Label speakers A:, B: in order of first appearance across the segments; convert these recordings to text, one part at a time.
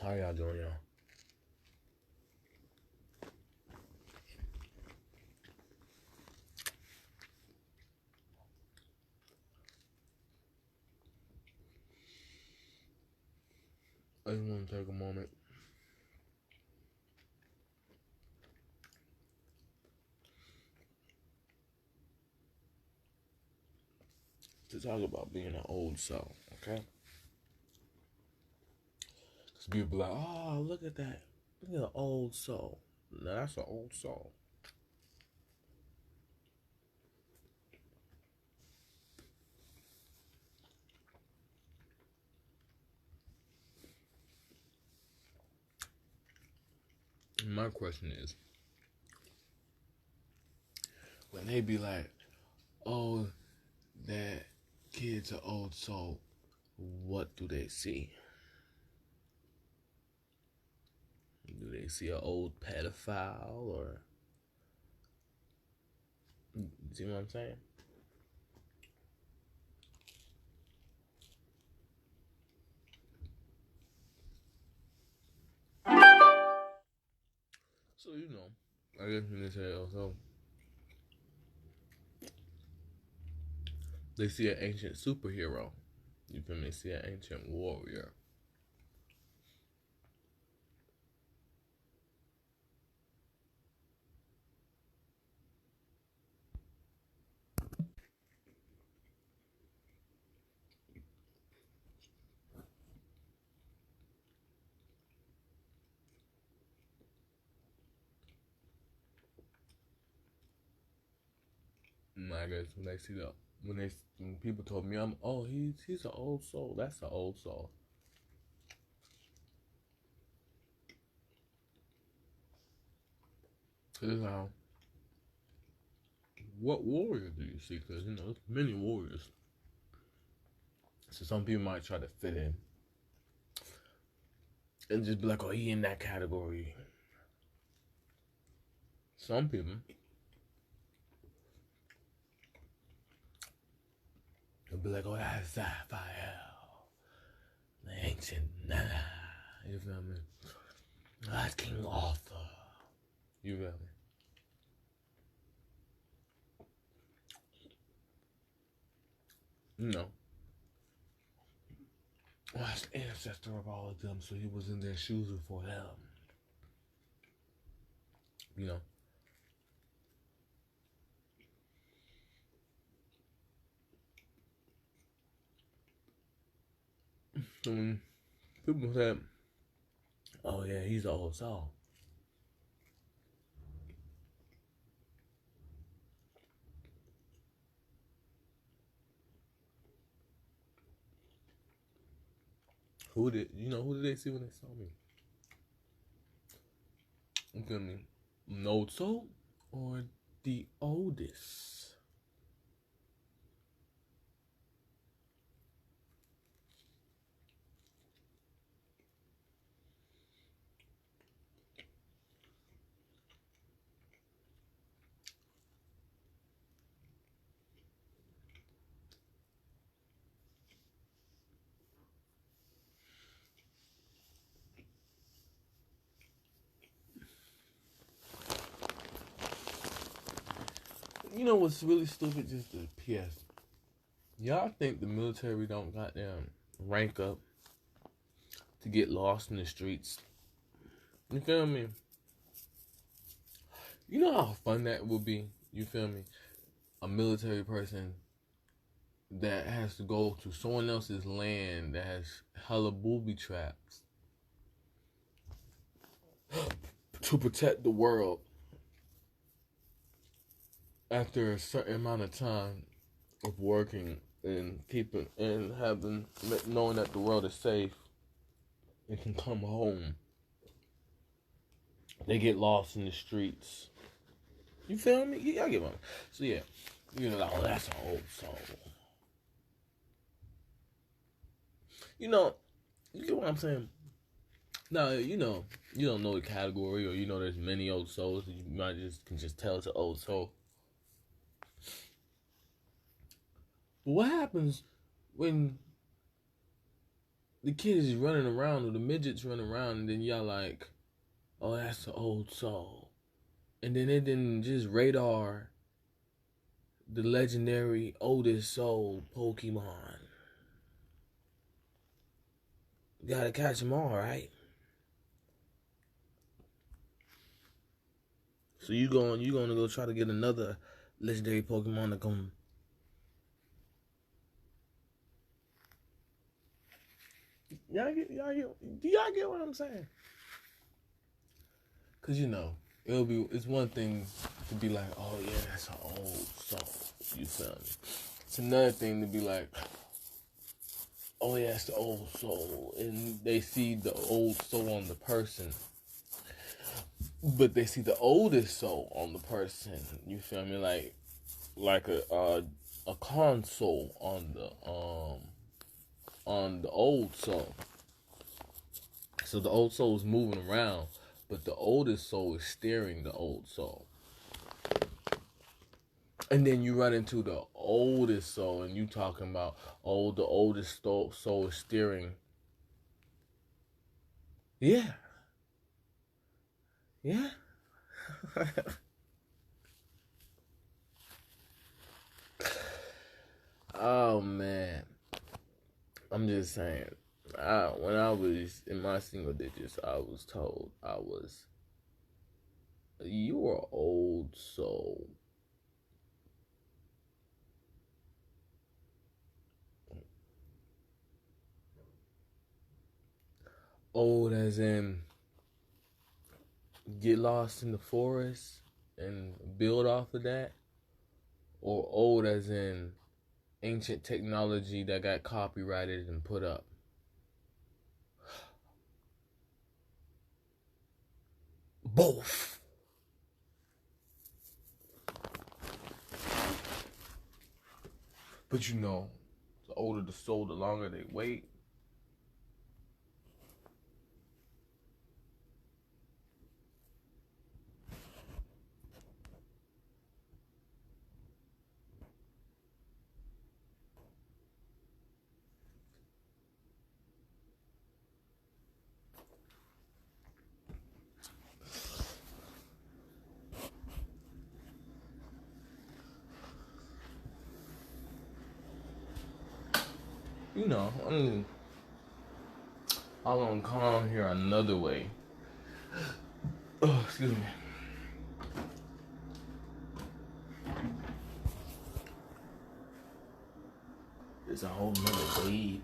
A: How y'all doing, y'all? I just want to take a moment to talk about being an old soul, okay? Because people be like, oh, look at that. Look at an old soul. No, that's an old soul. My question is, when they be like, oh, that kid's an old soul, what do they see? Do they see an old pedophile or... You see what I'm saying? So, I guess when they say, oh, so they see an ancient superhero. You feel me? They see an ancient warrior. I guess when they see that, when people told me he's an old soul. That's an old soul. Cause what warrior do you see? Because there's many warriors. So some people might try to fit in and just be like, oh, he in that category. Some people will be like, oh, that's Raphael, the ancient Nana. You feel me? That's King Arthur. You feel me? That's the ancestor of all of them, so he was in their shoes before them. So when people say, oh yeah, he's an old soul. Who did they see when they saw me? You feel me? An old soul or the oldest? You know what's really stupid? Just the PS. Y'all think the military don't goddamn rank up to get lost in the streets? You feel me? You know how fun that would be? You feel me? A military person that has to go to someone else's land that has hella booby traps to protect the world after a certain amount of time of working and keeping and knowing that the world is safe and can come home. They get lost in the streets. You feel me? Y'all get one. So yeah, oh, that's an old soul. You get what I'm saying? Now, you don't know the category, or there's many old souls that you might can just tell it's an old soul. But what happens when the kids is running around or the midgets running around, and then y'all like, oh, that's the old soul. And then it didn't just radar the legendary oldest soul Pokemon. Gotta catch them all, right? So you gonna go try to get another legendary Pokemon to come. Do y'all get what I'm saying? Cause it's one thing to be like, oh yeah, that's an old soul. You feel me? It's another thing to be like, oh yeah, it's the old soul, and they see the old soul on the person, but they see the oldest soul on the person. You feel me? Like a console on the old soul. So the old soul is moving around, but the oldest soul is steering the old soul. And then you run into the oldest soul, and you talking about, oh, the oldest soul is steering. Yeah. Yeah. Oh, man. I'm just saying. When I was in my single digits, I was told you're an old soul. Old as in get lost in the forest and build off of that, or old as in ancient technology that got copyrighted and put up. Both. But the older the soul, the longer they wait. I'm gonna come here another way. Oh, excuse me. It's a whole nother wave.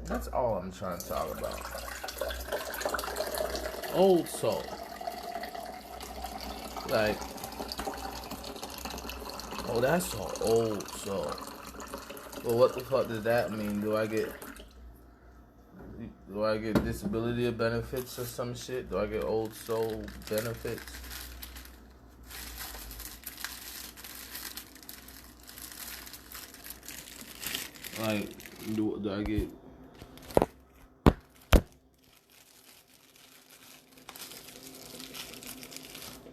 A: That's all I'm trying to talk about. Old soul. Like, oh, that's an old soul. Well, what the fuck does that mean? Do I get disability benefits or some shit? Do I get old soul benefits? Like, do I get...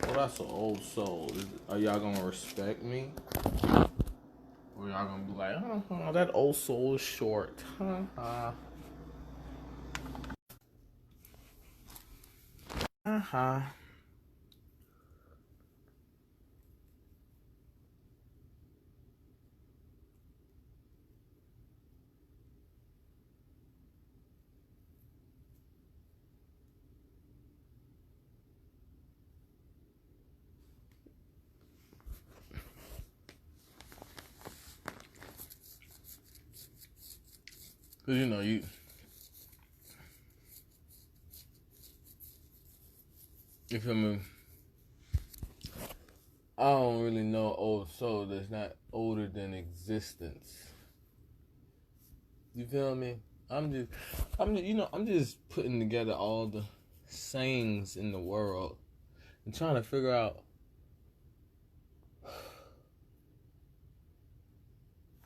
A: Well, that's an old soul. Are y'all gonna respect me? Or y'all gonna be like, oh, that old soul is short. Cause you feel me? I don't really know old soul that's not older than existence. You feel me? I'm just putting together all the sayings in the world and trying to figure out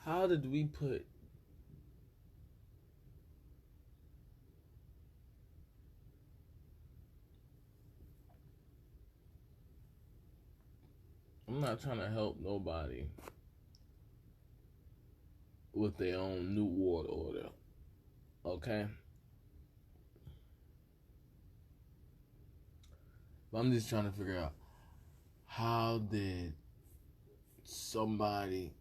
A: how did we put I'm not trying to help nobody with their own new world order. Okay? But I'm just trying to figure out, how did somebody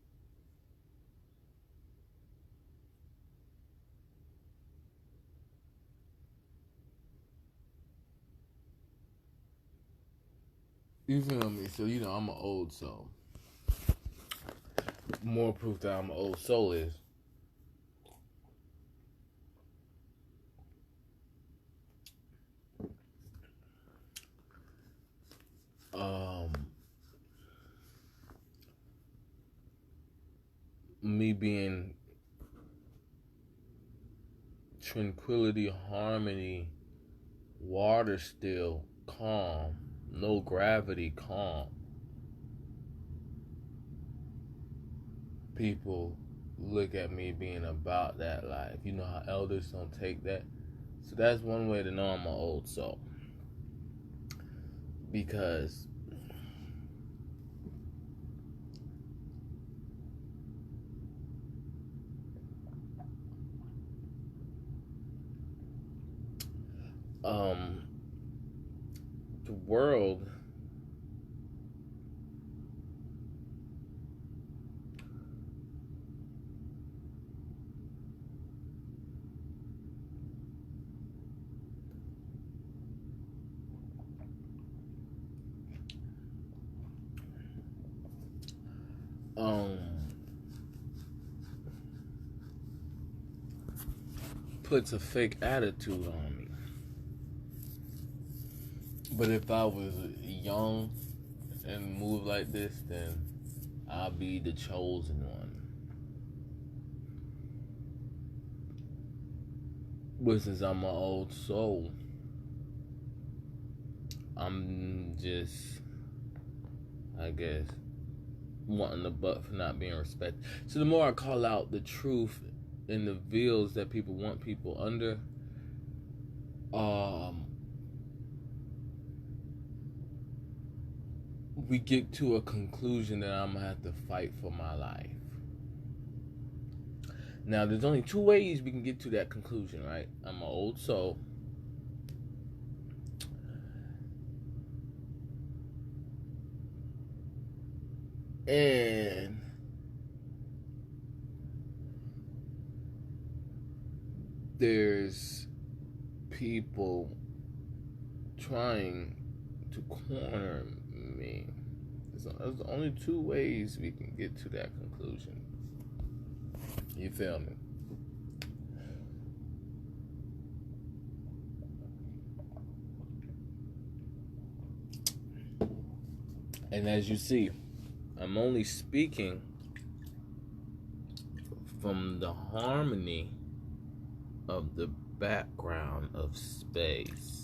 A: you feel me? So I'm an old soul. More proof that I'm an old soul is me being tranquility, harmony, water still, calm, no gravity, calm. People look at me being about that life. You know how elders don't take that? So that's one way to know I'm an old soul. Because the world puts a fake attitude on me. But if I was young and moved like this, then I'll be the chosen one. But since I'm an old soul, I'm just, I guess, wanting the butt for not being respected. So the more I call out the truth in the veils that people want people under, we get to a conclusion that I'm gonna have to fight for my life. Now, there's only two ways we can get to that conclusion, right? I'm an old soul. And there's people trying to corner me. There's only two ways we can get to that conclusion. You feel me? And as you see, I'm only speaking from the harmony of the background of space.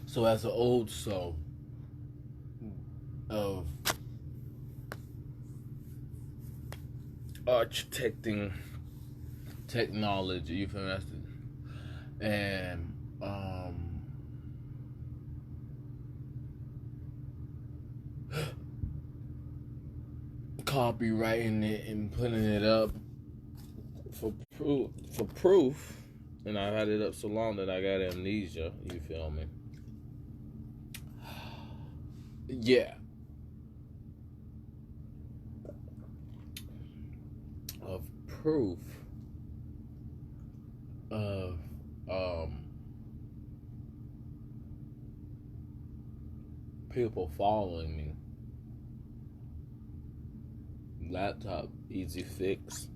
A: So as an old soul of architecting technology, you feel me? And copywriting it and putting it up for proof, and I've had it up so long that I got amnesia, you feel me? Yeah. Of proof of people following me. Laptop, easy fix.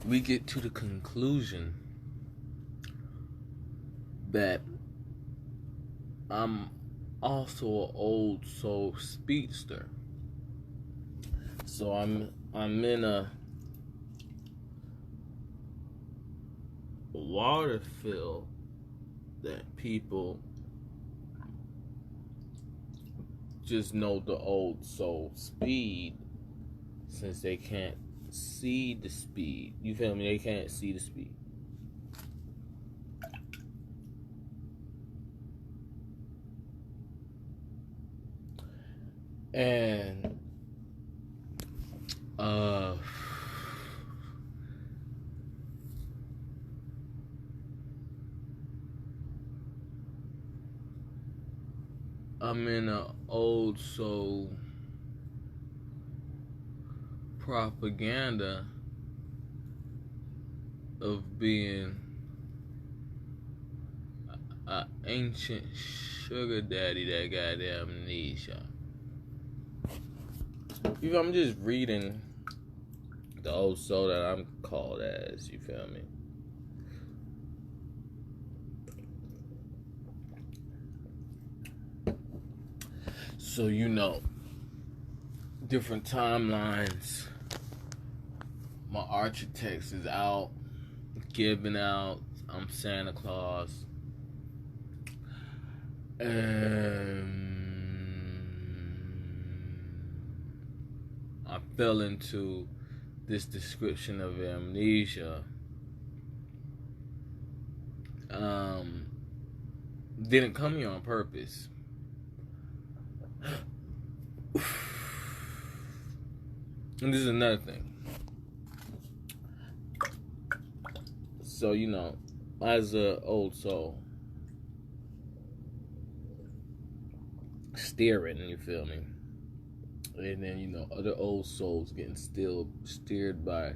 A: We get to the conclusion that I'm also an old soul speedster. So I'm in a water feel that people just know the old soul speed since they can't see the speed. You feel me? They can't see the speed. And I'm in an old soul propaganda of being an ancient sugar daddy that got amnesia. I'm just reading the old soul that I'm called as, you feel me? So, different timelines. My architects is out, giving out. I'm Santa Claus. And I fell into this description of amnesia. Didn't come here on purpose. And this is another thing. So, as an old soul, steering, you feel me? And then, other old souls getting still steered by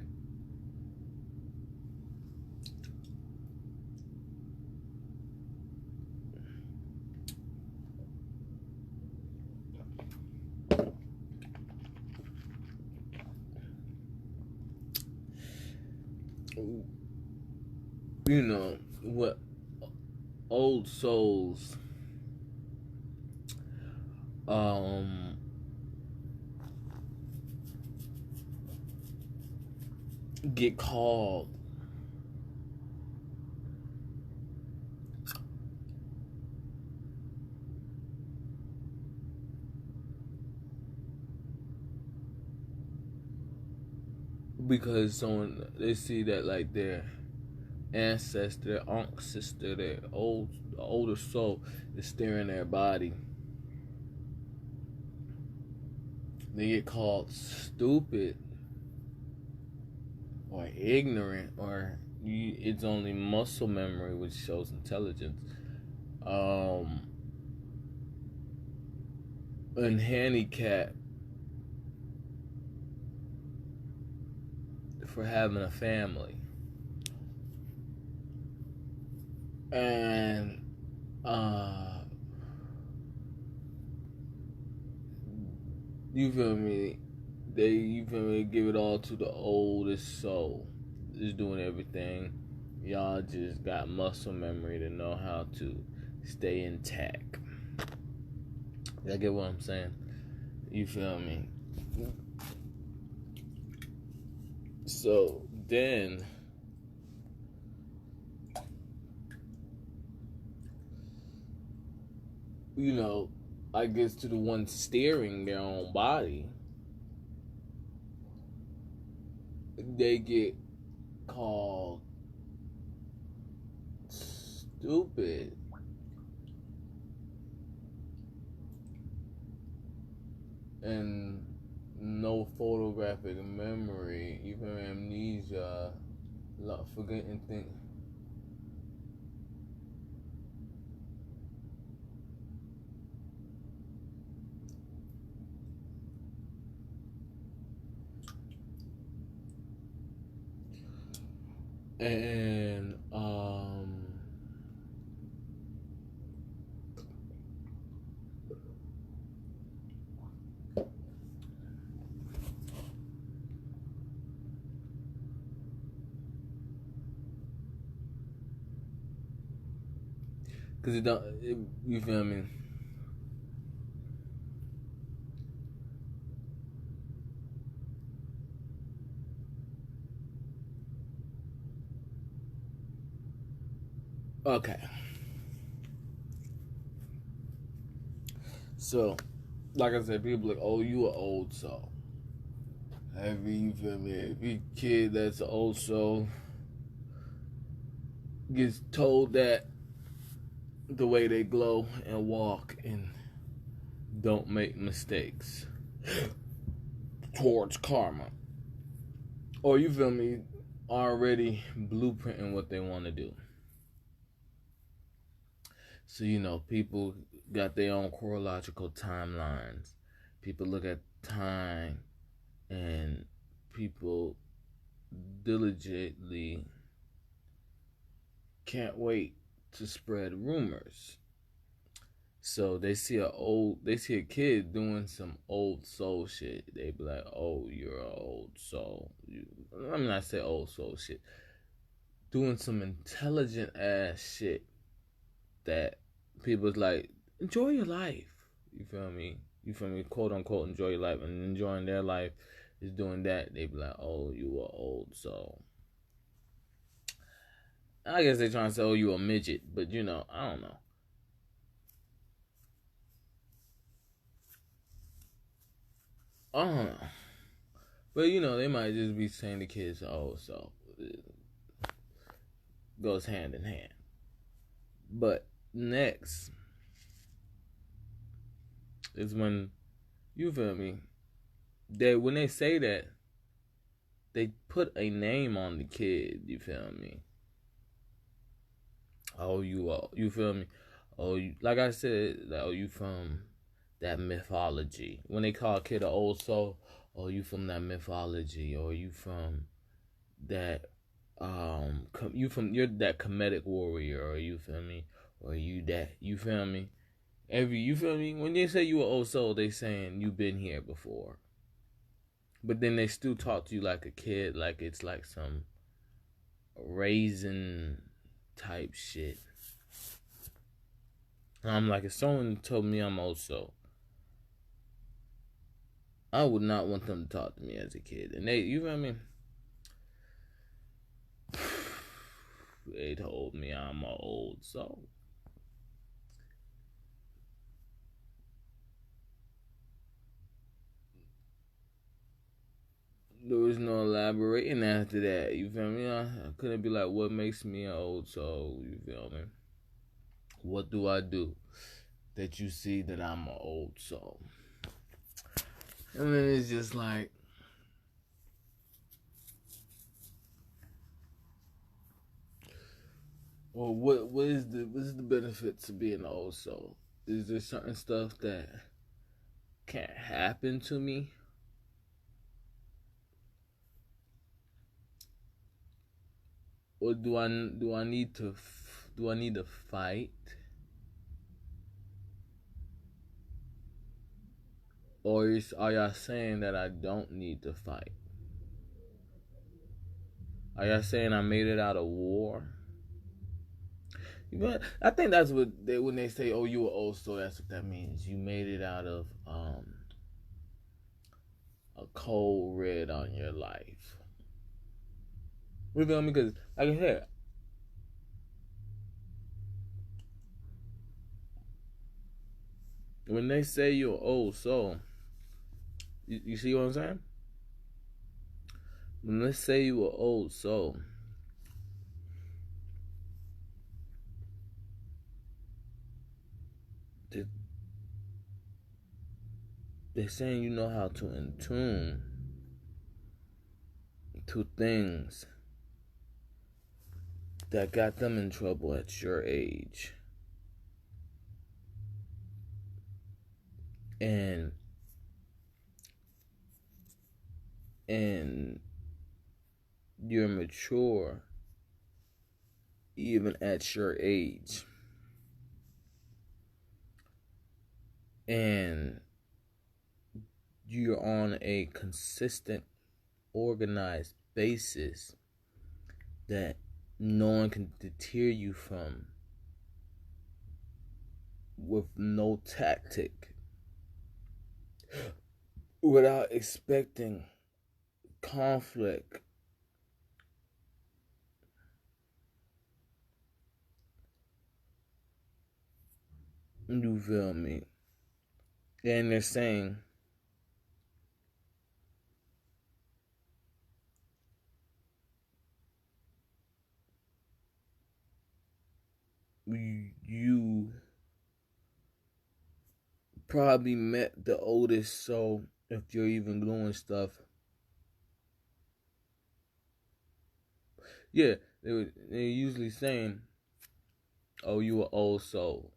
A: what old souls get called because someone, they see that like their ancestor, their uncle, sister, their older soul is steering their body. They get called stupid or ignorant, or it's only muscle memory which shows intelligence. And handicapped for having a family. And you feel me? They give it all to the oldest soul. Just doing everything. Y'all just got muscle memory to know how to stay intact. Y'all get what I'm saying? You feel me? So then I guess to the one steering their own body, they get called stupid. And no photographic memory, even amnesia, forgetting things. And because you feel me? Okay. So, like I said, people like, oh, you an old soul. You feel me? Every kid that's an old soul gets told that the way they glow and walk and don't make mistakes towards karma. Or you feel me? Already blueprinting what they want to do. So, people got their own chronological timelines. People look at time and people diligently can't wait to spread rumors. So they see a kid doing some old soul shit. They be like, "Oh, you're an old soul." I'm not say old soul shit. Doing some intelligent ass shit that people's like, enjoy your life. You feel me? Quote unquote, enjoy your life, and enjoying their life is doing that. They be like, "Oh, you are old soul." I guess they trying to say, "Oh, you a midget," but I don't know. I don't know. But they might just be saying the kids are old, so it goes hand in hand. But next is when, you feel me, when they say that, they put a name on the kid, you feel me? Oh, you feel me? Oh, like I said, you from that mythology. When they call a kid an old soul, oh, you from that mythology, or you from that, you're that comedic warrior, or you feel me? Or you feel me? You feel me? When they say you an old soul, they saying you been here before. But then they still talk to you like a kid, like it's like some raisin type shit. And I'm like, if someone told me I'm old soul, I would not want them to talk to me as a kid. And you feel me? They told me I'm an old soul. There was no elaborating after that. You feel me? I couldn't be like, what makes me an old soul? You feel me? What do I do that you see that I'm an old soul? And then it's just like, well, what is the benefits of being an old soul? Is there certain stuff that can't happen to me? Or do I need to fight? Or are y'all saying that I don't need to fight? Are y'all saying I made it out of war? But I think that's what when they say, "Oh, you were old soul," that's what that means. You made it out of a cold red on your life. You feel me? Because like I said, when they say you're old soul, you see what I'm saying? When they say you are old soul, they're saying you know how to attune to things that got them in trouble at your age. And you're mature even at your age. And you're on a consistent, organized basis that no one can deter you from with no tactic, without expecting conflict. You feel me? And they're saying, you probably met the oldest soul if you're even doing stuff. Yeah, they're usually saying, "Oh, you an old soul."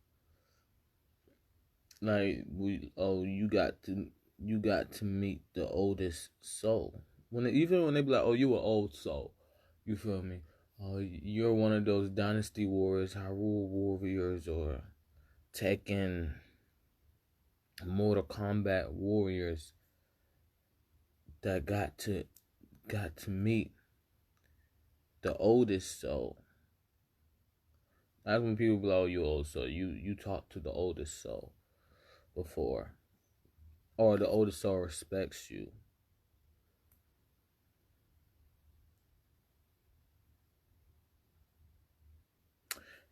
A: Like you got to meet the oldest soul. Even when they be like, "Oh, you an old soul," you feel me? Oh, you're one of those dynasty warriors, Hyrule warriors, or Tekken, Mortal Kombat warriors that got to meet the oldest soul. That's when people be like, "Oh, you old soul." You talk to the oldest soul before, or the oldest soul respects you.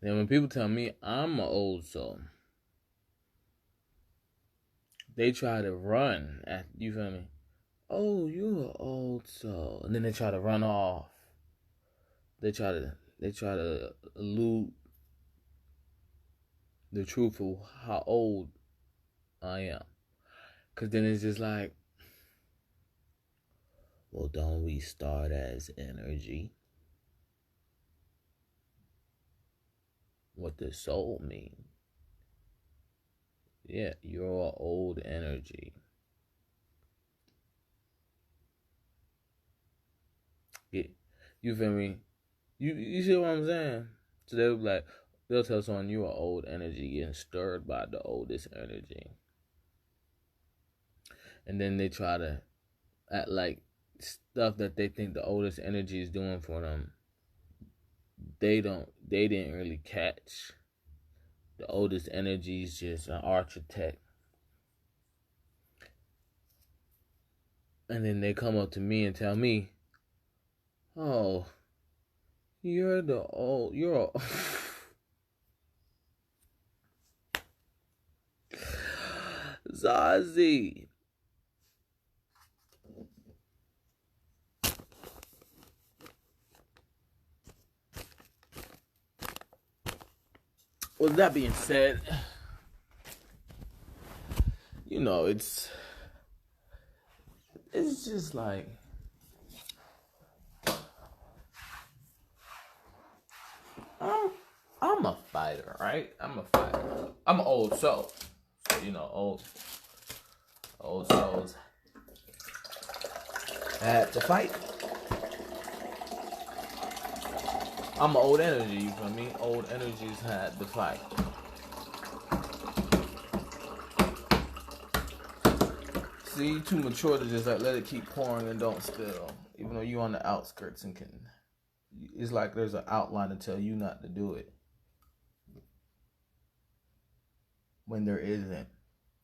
A: Then when people tell me I'm an old soul, they try to run at you. Feel me? Oh, you're an old soul, and then they try to run off. They try to elude the truth of how old I am. Cause then it's just like, well, don't we start as energy? What does soul mean? Yeah, you're an old energy. Yeah, you feel me? You see what I'm saying? So they'll tell someone you're an old energy getting stirred by the oldest energy. And then they try to act like stuff that they think the oldest energy is doing for them. They didn't really catch. The oldest energy is just an architect. And then they come up to me and tell me, "Oh, you're Zazie." With that being said, it's just like, I'm a fighter, right? I'm a fighter. I'm an old soul. So, old souls had to fight. I'm an old energy, you feel me? Old energies had to fight. See, you too mature to just let it keep pouring and don't spill. Even though you on the outskirts and it's like there's an outline to tell you not to do it. When there isn't.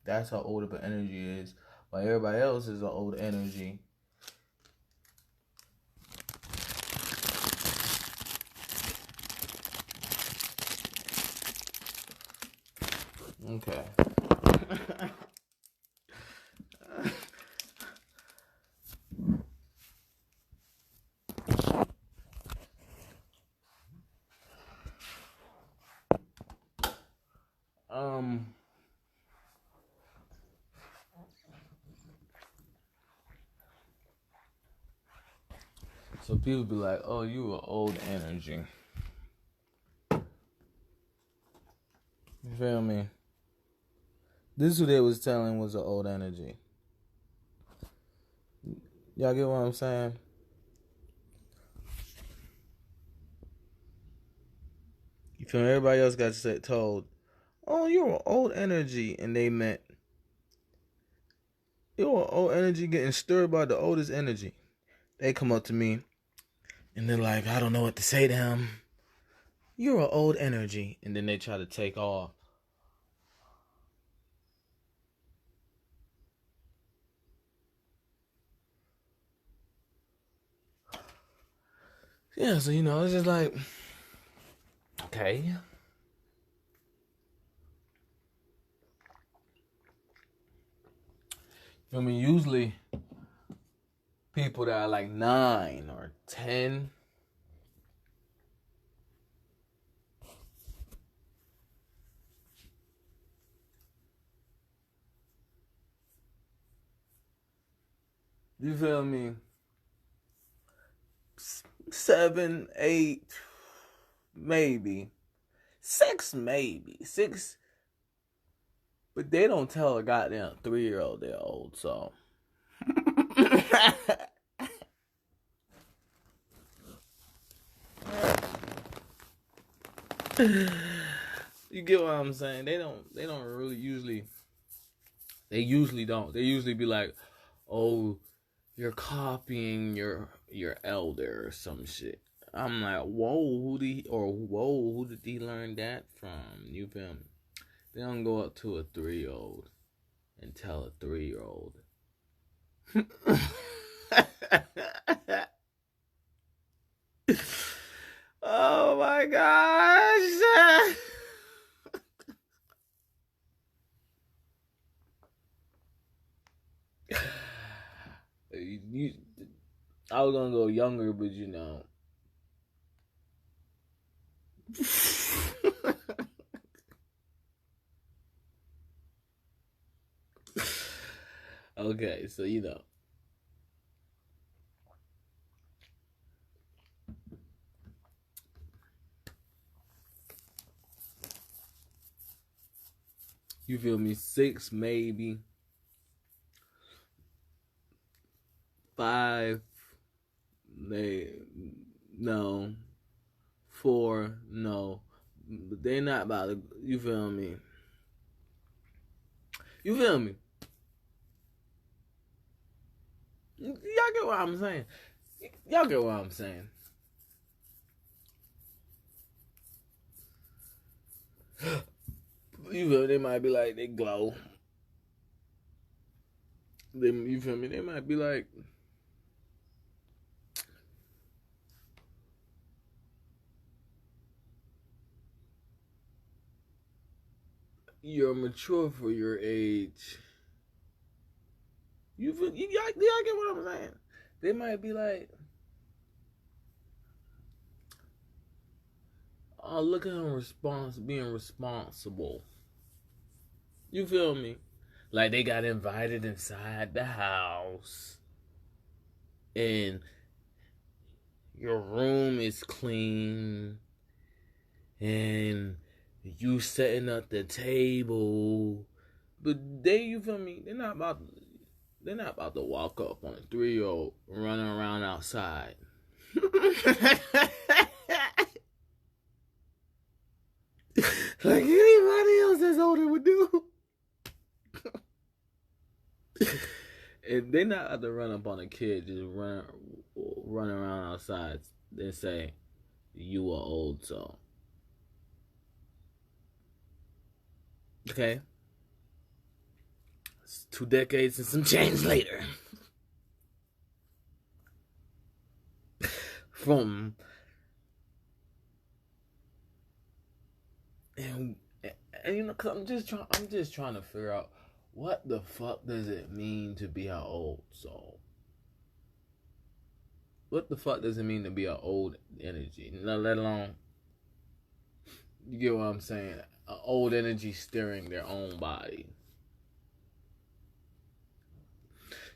A: That's how old of an energy is. While everybody else is an old energy. Okay. So people be like, "Oh, you an old energy." You feel me? This is who they was telling was an old energy. Y'all get what I'm saying? You feel me? Everybody else got told, "Oh, you're an old energy," and they meant you're an old energy getting stirred by the oldest energy. They come up to me and they're like, "I don't know what to say to him. You're an old energy," and then they try to take off. Yeah, so it's just like, okay. I mean, usually people that are like 9 or 10. You feel me? 7, 8, maybe. 6, maybe. 6. But they don't tell a goddamn 3-year-old they're old, so. You get what I'm saying? They don't really usually. They usually don't. They usually be like, "Oh, you're copying your elder or some shit." I'm like, whoa, who did he learn that from? You feel me? They don't go up to a 3-year-old and tell a 3-year-old. Oh my gosh. I was gonna go younger, but you know. Okay, so you know. You feel me? 6, maybe. 5, no. 4, no. But they not about to, you feel me? You feel me? Y'all get what I'm saying? Y'all get what I'm saying? You feel me? They might be like, they glow. You feel me? They might be like, you're mature for your age. You feel, y'all get what I'm saying? They might be like, oh, look at him being responsible. You feel me? Like they got invited inside the house. And your room is clean. And you setting up the table. But you feel me? They're not about to walk up on a 3-year-old running around outside. Like anybody else that's older would do. And they're not about to run up on a kid, just run around outside and say, you are old, so. Okay? It's 2 decades and some change later. From and you know, cause I'm just trying to figure out what the fuck does it mean to be an old soul. What the fuck does it mean to be an old energy? Let alone, you get what I'm saying? An old energy steering their own body.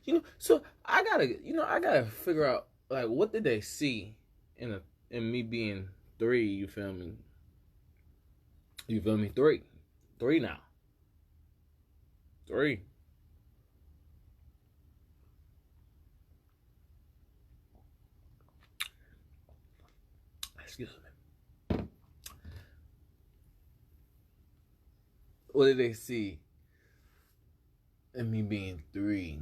A: You know, so I gotta figure out like what did they see in me being 3? You feel me? You feel me? 3 now. 3. Excuse me. What did they see in me being 3?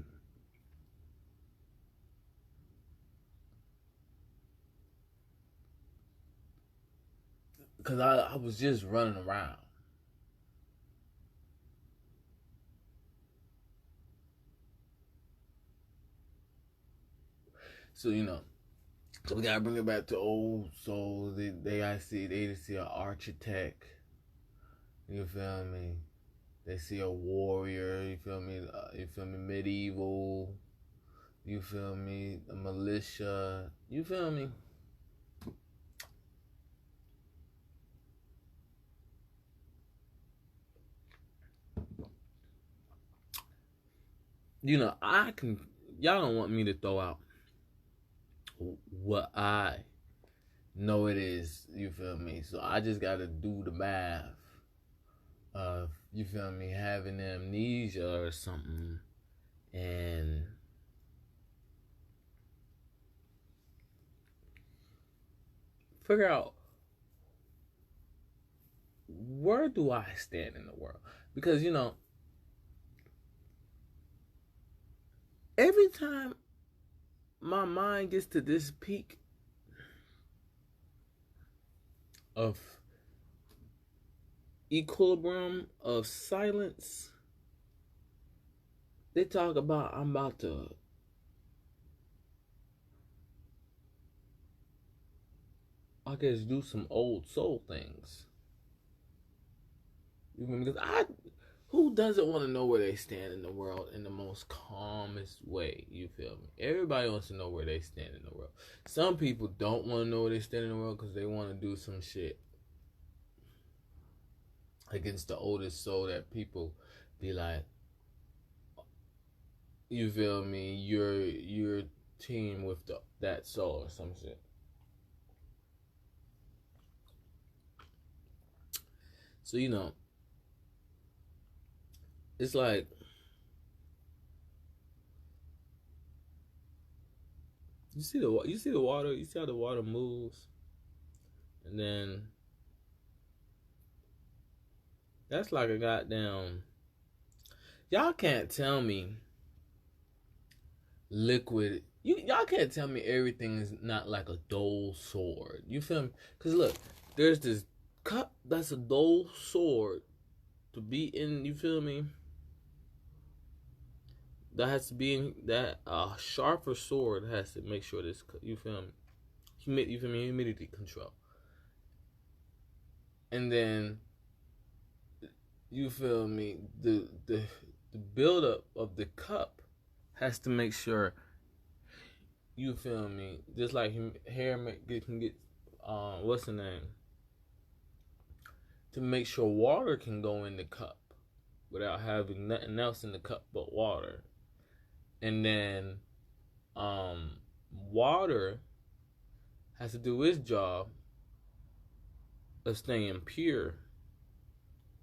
A: Because I was just running around. So, you know, so we gotta bring it back to old souls. They see an architect. You feel me? They see a warrior, you feel me? Medieval, you feel me? A militia, you feel me? You know, y'all don't want me to throw out what I know it is, you feel me? So I just gotta do the math of, you feel me, having amnesia or something, and figure out where do I stand in the world? Because, you know, every time my mind gets to this peak of equilibrium of silence, they talk about I'm about to do some old soul things. You know, because who doesn't want to know where they stand in the world in the most calmest way? You feel me? Everybody wants to know where they stand in the world. Some people don't want to know where they stand in the world because they want to do some shit against the oldest soul that people be like, you feel me? You're team with that soul or some shit. So, you know, it's like, you see the water, you see how the water moves, and then that's like a goddamn, y'all can't tell me liquid, y'all can't tell me everything is not like a dull sword. You feel me? Because look, there's this cup that's a dull sword to be in, you feel me? That has to be in that sharper sword has to make sure this, you feel me? You feel me? Humidity control. And then, you feel me? The buildup of the cup has to make sure, you feel me? Just like hair can get what's the name? To make sure water can go in the cup without having nothing else in the cup but water. And then water has to do its job of staying pure.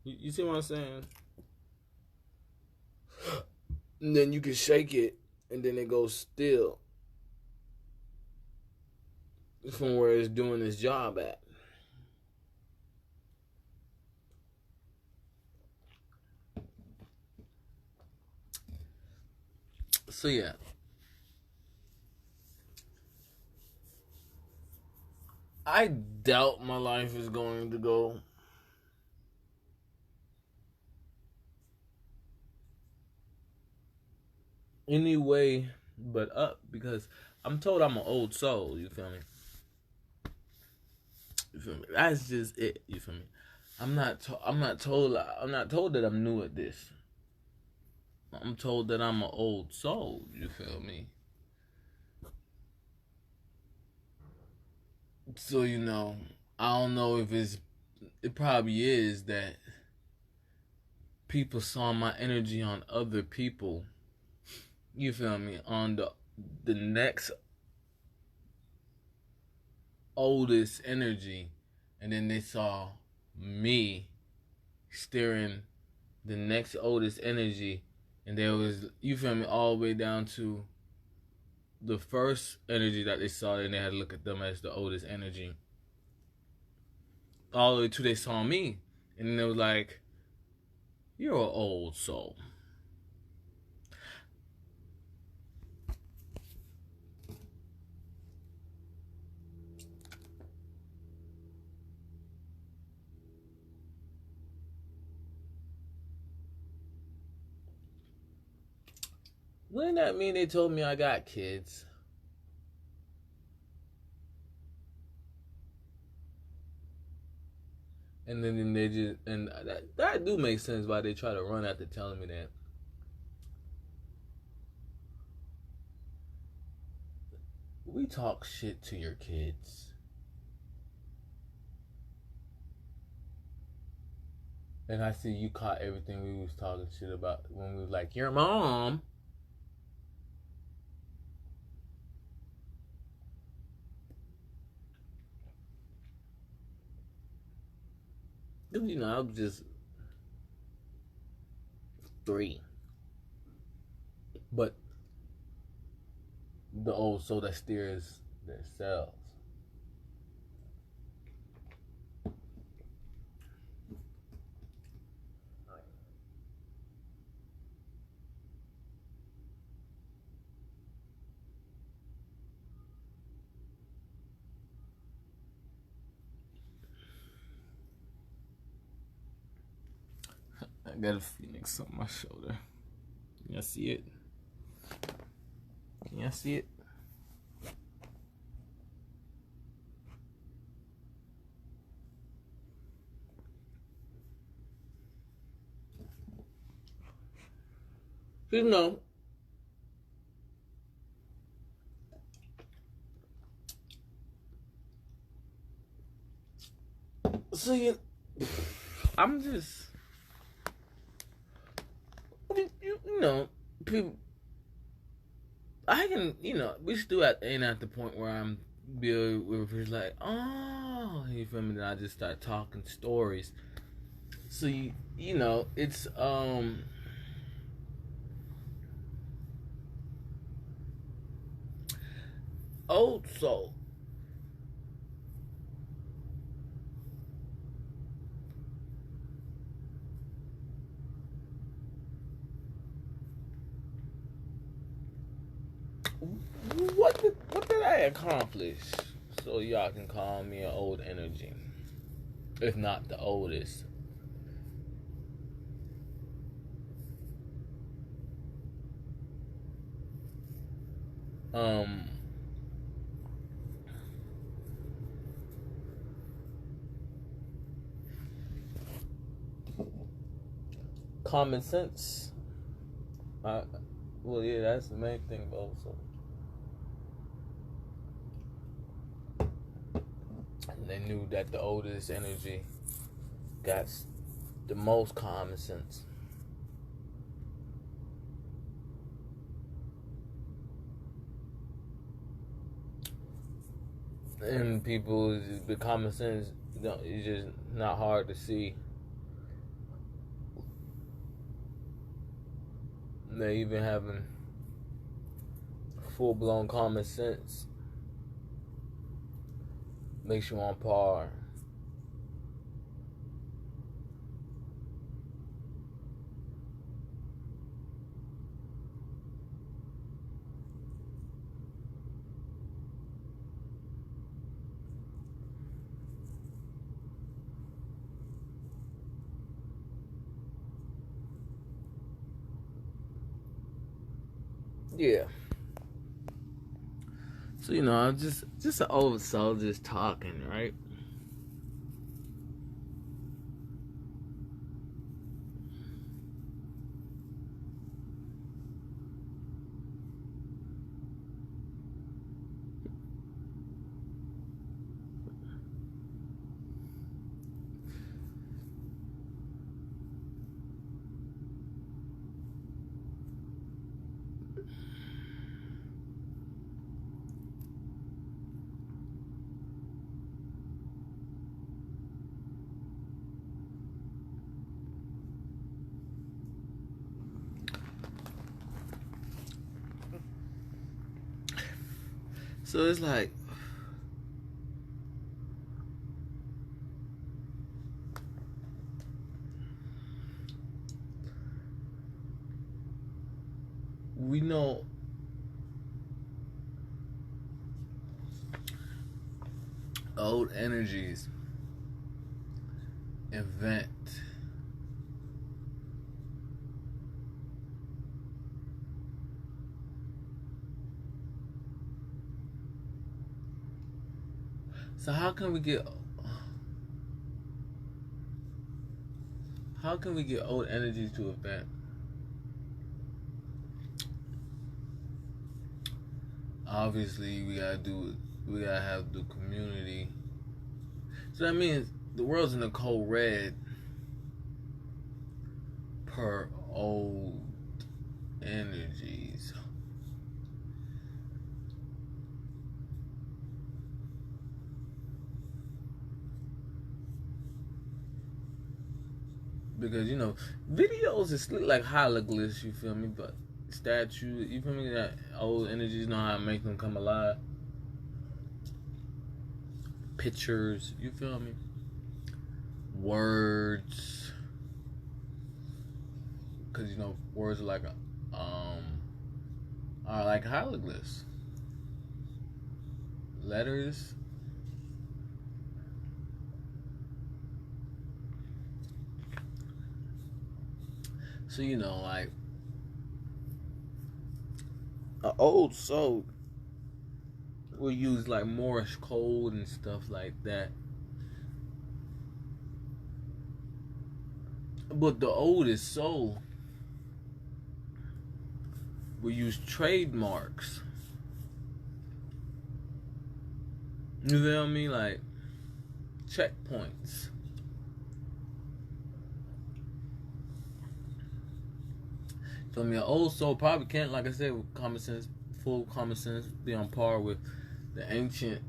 A: You see what I'm saying? And then you can shake it, and then it goes still from where it's doing its job at. So yeah, I doubt my life is going to go any way but up, because I'm told I'm an old soul. You feel me? You feel me? That's just it. You feel me? I'm not told that I'm new at this. I'm told that I'm an old soul. You feel me? So, you know, I don't know if it probably is that people saw my energy on other people. You feel me? On the next oldest energy, and then they saw me steering the next oldest energy, and there was, you feel me, all the way down to the first energy that they saw, and they had to look at them as the oldest energy. All the way to they saw me, and then it was like, you're an old soul. Wouldn't that mean they told me I got kids? And then they just, and that do make sense why they try to run after telling me that. We talk shit to your kids. And I see you caught everything we was talking shit about when we was like, your mom. You know, I was just 3. But the old soul that steers themselves. I got a phoenix on my shoulder. Can y'all see it? Can y'all see it? You know, so I'm just, you know, people. I can, we still ain't at the point where I'm where it's like, oh, you feel me? Then I just start talking stories. So it's old soul. What did I accomplish so y'all can call me an old energy, if not the oldest? Common sense. Well, yeah, that's the main thing also. And they knew that the oldest energy got the most common sense. And people, the common sense, it's just not hard to see. They even having full-blown common sense makes you on par. Yeah. So I'm just an old soul just talking, right? So it's like, we know old energies invent so how can we get How can we get old energies to advance? Obviously, we gotta have the community. So that means the world's in a cold red per old energies. Because, videos is like hieroglyphs, you feel me? But statues, you feel me? That old energies know how to make them come alive. Pictures, you feel me? Words. Because, words are like hieroglyphs. Letters. So, like an old soul will use like Morse code and stuff like that. But the oldest soul will use trademarks. You feel me? Like checkpoints. Feel me? An old soul probably can't, like I said, with common sense, full common sense, be on par with the ancient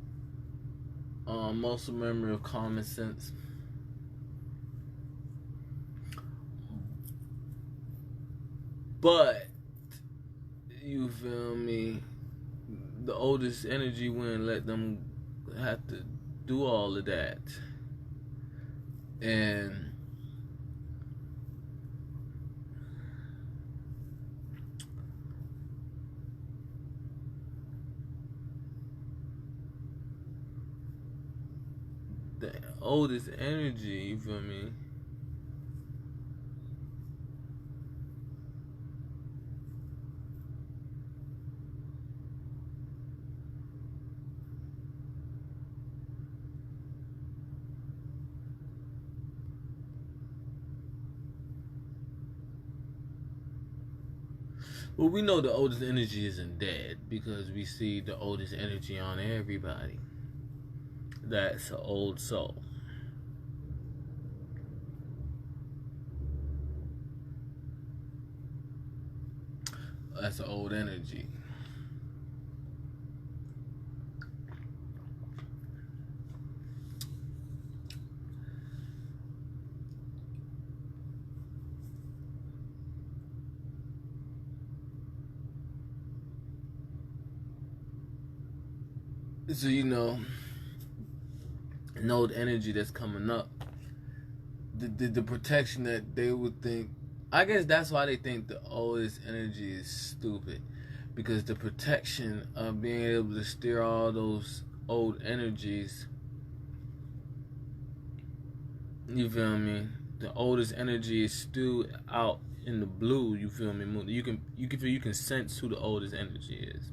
A: muscle memory of common sense. But you feel me? The oldest energy wouldn't let them have to do all of that. And the oldest energy, you feel me? Well, we know the oldest energy isn't dead because we see the oldest energy on everybody. That's an old soul. That's an old energy. So old energy that's coming up, the protection that they would think, I guess that's why they think the oldest energy is stupid, because the protection of being able to steer all those old energies, you feel me? The oldest energy is still out in the blue, you feel me? You can sense who the oldest energy is.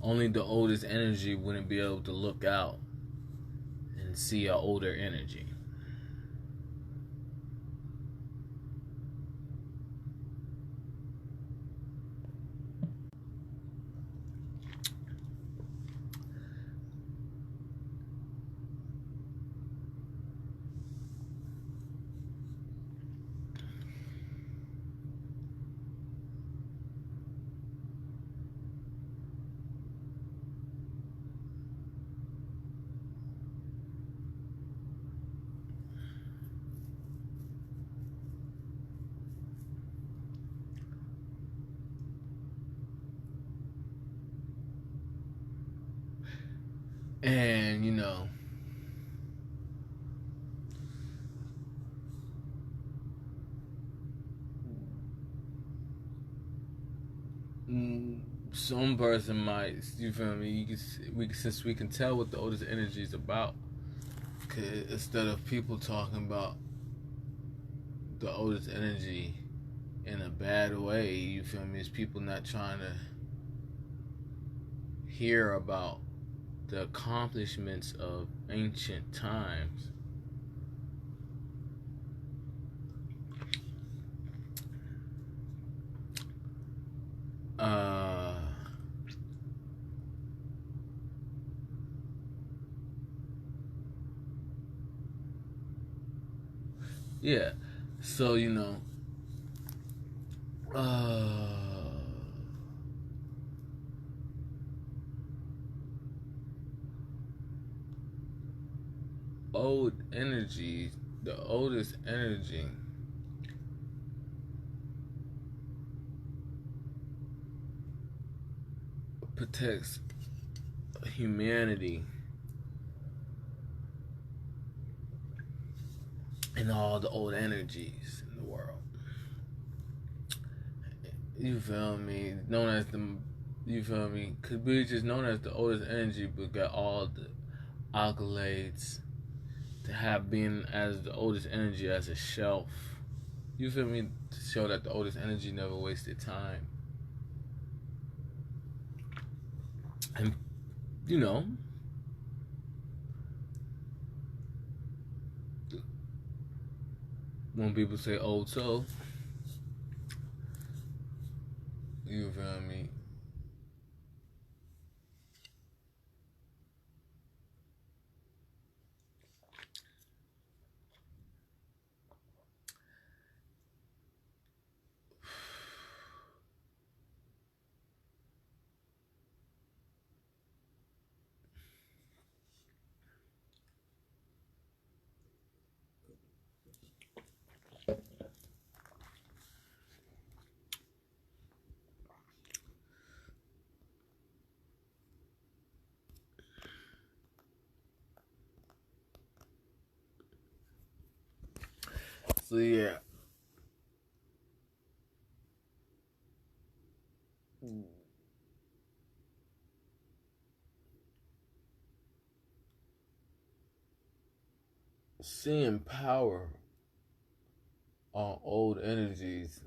A: Only the oldest energy wouldn't be able to look out and see an older energy. And some person might, you feel me? Since we can tell what the oldest energy is about, instead of people talking about the oldest energy in a bad way, you feel me? It's people not trying to hear about the accomplishments of ancient times. Yeah, so old energy, the oldest energy protects humanity and all the old energies in the world. You feel me? Known as the, you feel me? Kabij is known as the oldest energy, but got all the accolades to have been as the oldest energy as a shelf. You feel me? To show that the oldest energy never wasted time. And, when people say old soul, you feel me? So yeah. Seeing power on old energies,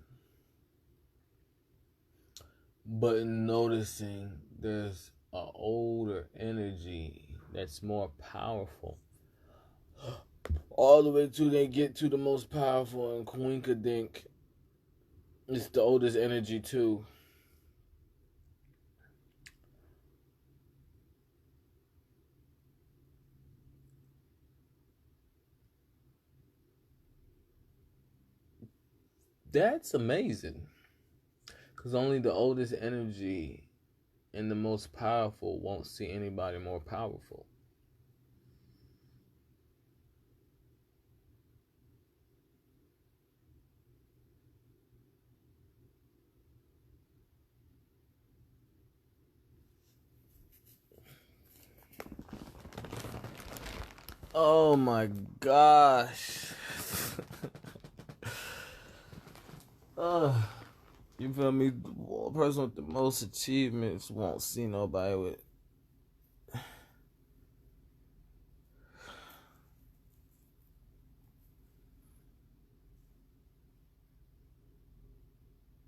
A: but noticing there's an older energy that's more powerful. All the way till they get to the most powerful, and Kwinkadink is the oldest energy too. That's amazing. Because only the oldest energy and the most powerful won't see anybody more powerful. Oh my gosh. You feel me? The person with the most achievements won't see nobody with.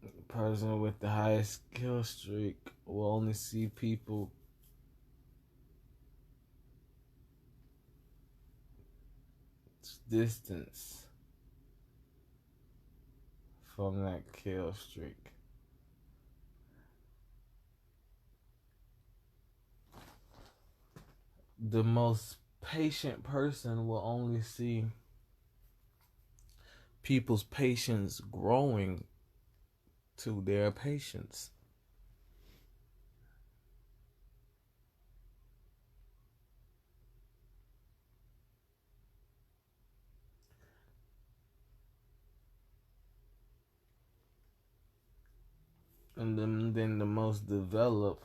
A: The person with the highest skill streak will only see people distance from that kill streak. The most patient person will only see people's patience growing to their patience. And then the most developed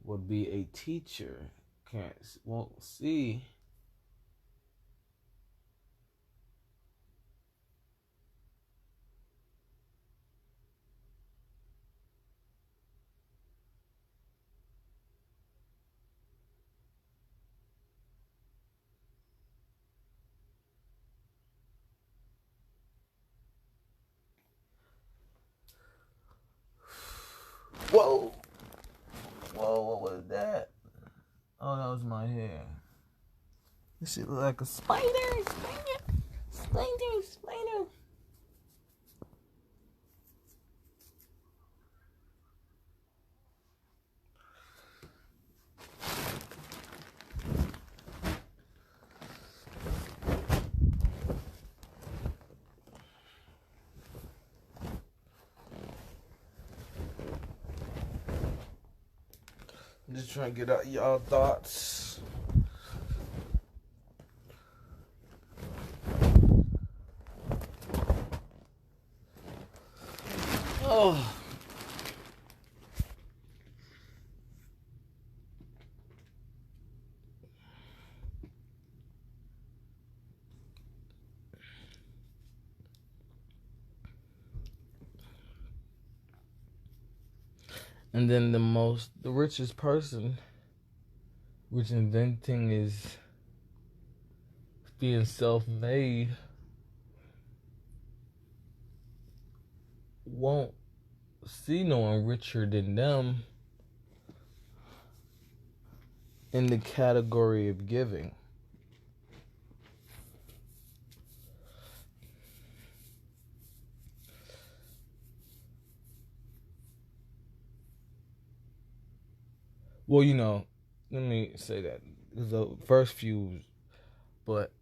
A: would be a teacher. Won't see Whoa, what was that? Oh, that was my hair. This shit look like a spider. Spider. I'm just trying to get out y'all thoughts. Oh. And then the richest person, which inventing is being self-made, won't see no one richer than them in the category of giving. Well, let me say that. The first few, but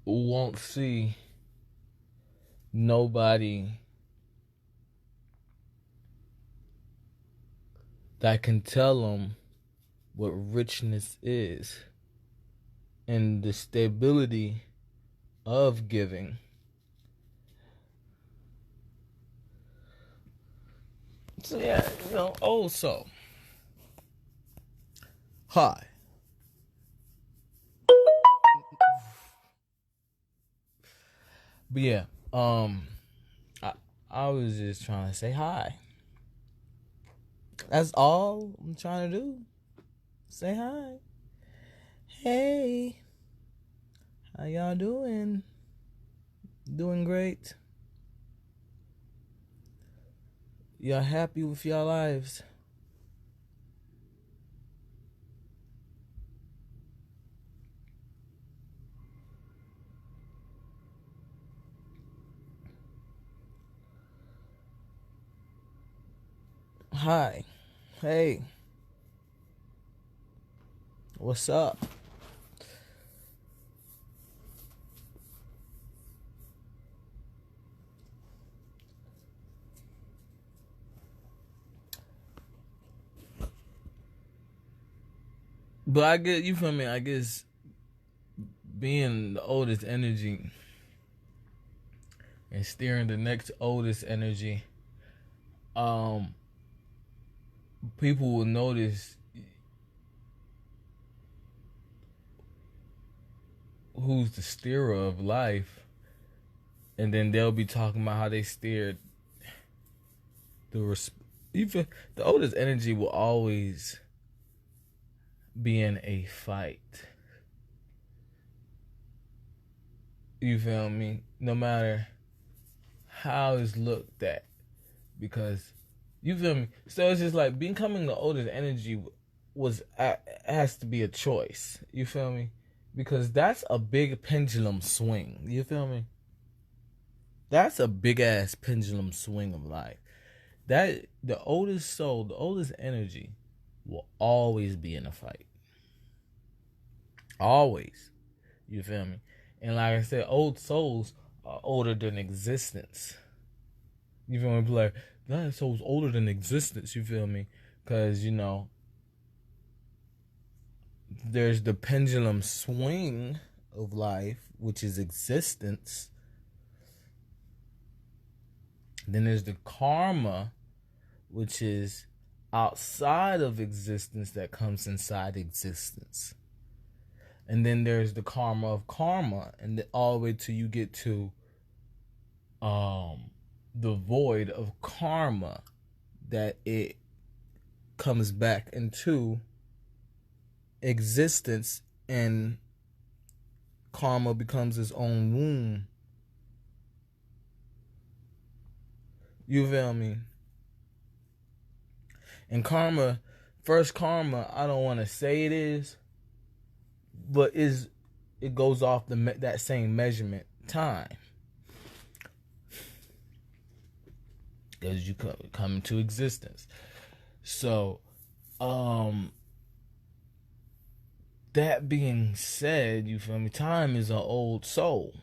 A: won't see nobody that can tell them what richness is and the stability of giving. So yeah, also, hi. But yeah, I was just trying to say hi. That's all I'm trying to do. Say hi. Hey, how y'all doing? Doing great? Y'all happy with y'all lives? Hi. Hey. What's up? But I get, you feel me? I guess being the oldest energy and steering the next oldest energy, people will notice who's the steerer of life, and then they'll be talking about how they steered the oldest energy will always be in a fight. You feel me? No matter how it's looked at, because you feel me. So it's just like becoming the oldest energy has to be a choice. You feel me? Because that's a big pendulum swing. You feel me? That's a big ass pendulum swing of life. That the oldest soul, the oldest energy, will always be in a fight. Always. You feel me? And like I said, old souls are older than existence. You feel me? Like, that soul's older than existence, you feel me? Because, there's the pendulum swing of life, which is existence. Then there's the karma, which is outside of existence that comes inside existence. And then there's the karma of karma, and all the way till you get to the void of karma, that it comes back into existence and karma becomes its own womb. You feel me? And karma, first karma, I don't want to say it is, but it goes off that same measurement, time. As you come into existence. So, that being said, you feel me? Time is an old soul.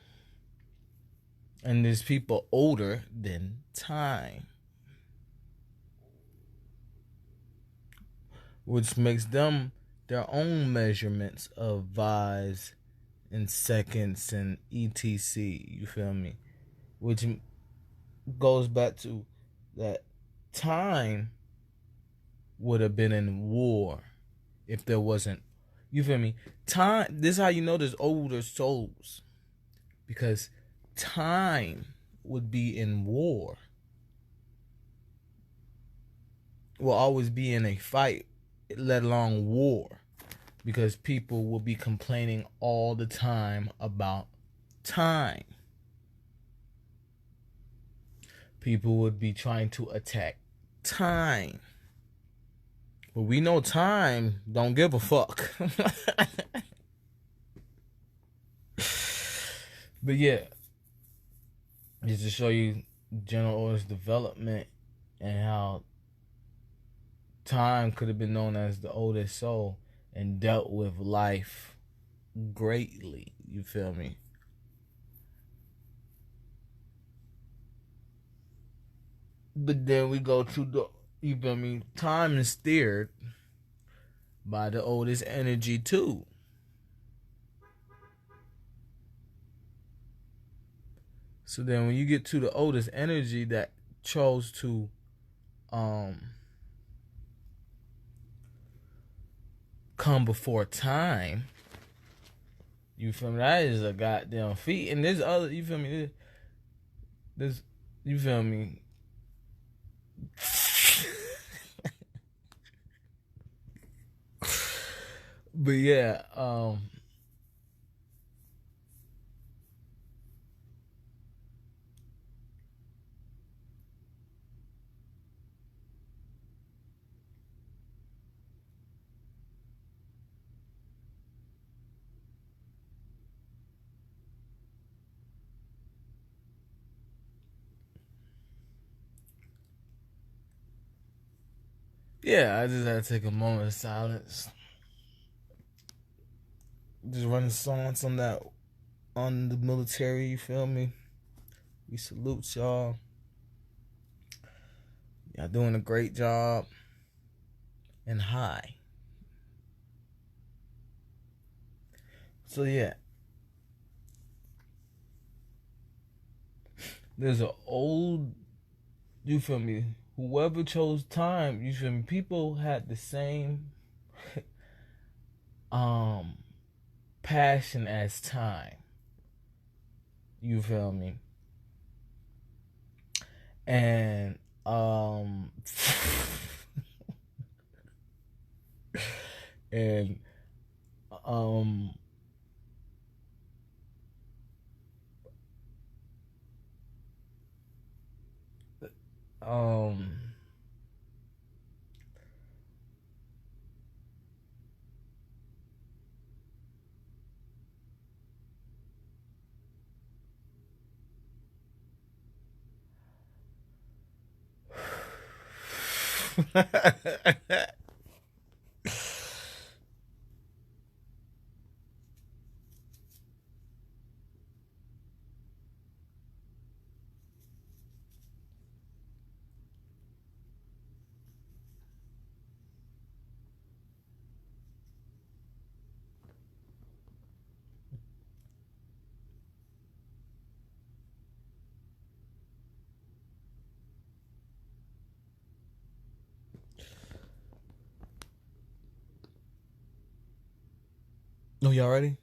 A: And there's people older than time. Which makes them their own measurements of vibes and seconds and etc. You feel me? Which goes back to that time would have been in war if there wasn't, you feel me? Time, this is how you know there's older souls. Because time would be in war. Will always be in a fight, let alone war. Because people will be complaining all the time about time. People would be trying to attack time. But we know time don't give a fuck. But yeah, just to show you General Order's development and how time could have been known as the oldest soul and dealt with life greatly. You feel me? But then we go to the, you feel me? Time is steered by the oldest energy too. So then when you get to the oldest energy that chose to come before time, you feel me? That is a goddamn feat. And there's other, you feel me? There's, you feel me? But yeah, yeah, I just had to take a moment of silence. Just running songs on that, on the military, you feel me? We salute y'all. Y'all doing a great job. And high. So yeah. There's an old, you feel me? Whoever chose time, you feel me? People had the same passion as time. You feel me? And and no, y'all ready?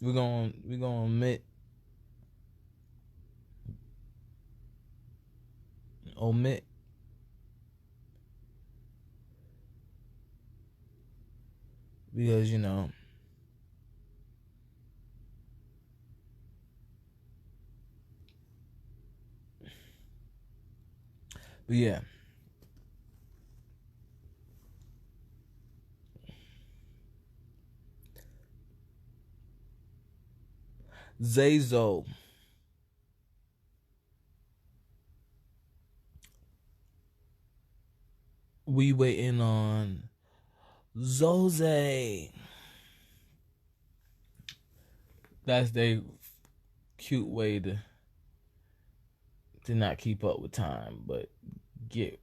A: We're gonna omit because you know but yeah, Zazo. We waiting on Zoze. That's their cute way to not keep up with time, but get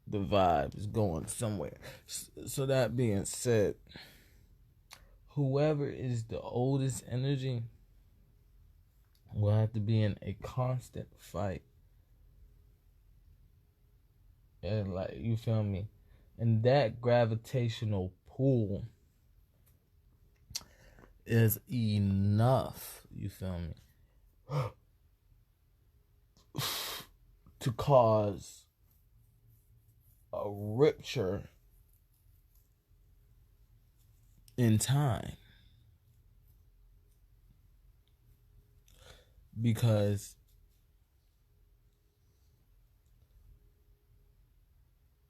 A: the vibes going somewhere. So that being said, whoever is the oldest energy will have to be in a constant fight. And like, you feel me? And that gravitational pull is enough, you feel me, to cause a rupture in time. Because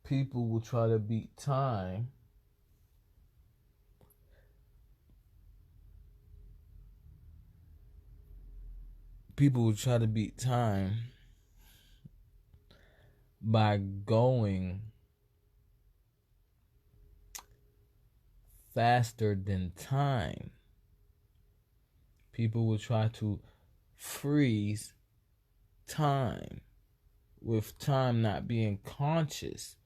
A: people will try to beat time by going faster than time. People will try to freeze time, with time not being conscious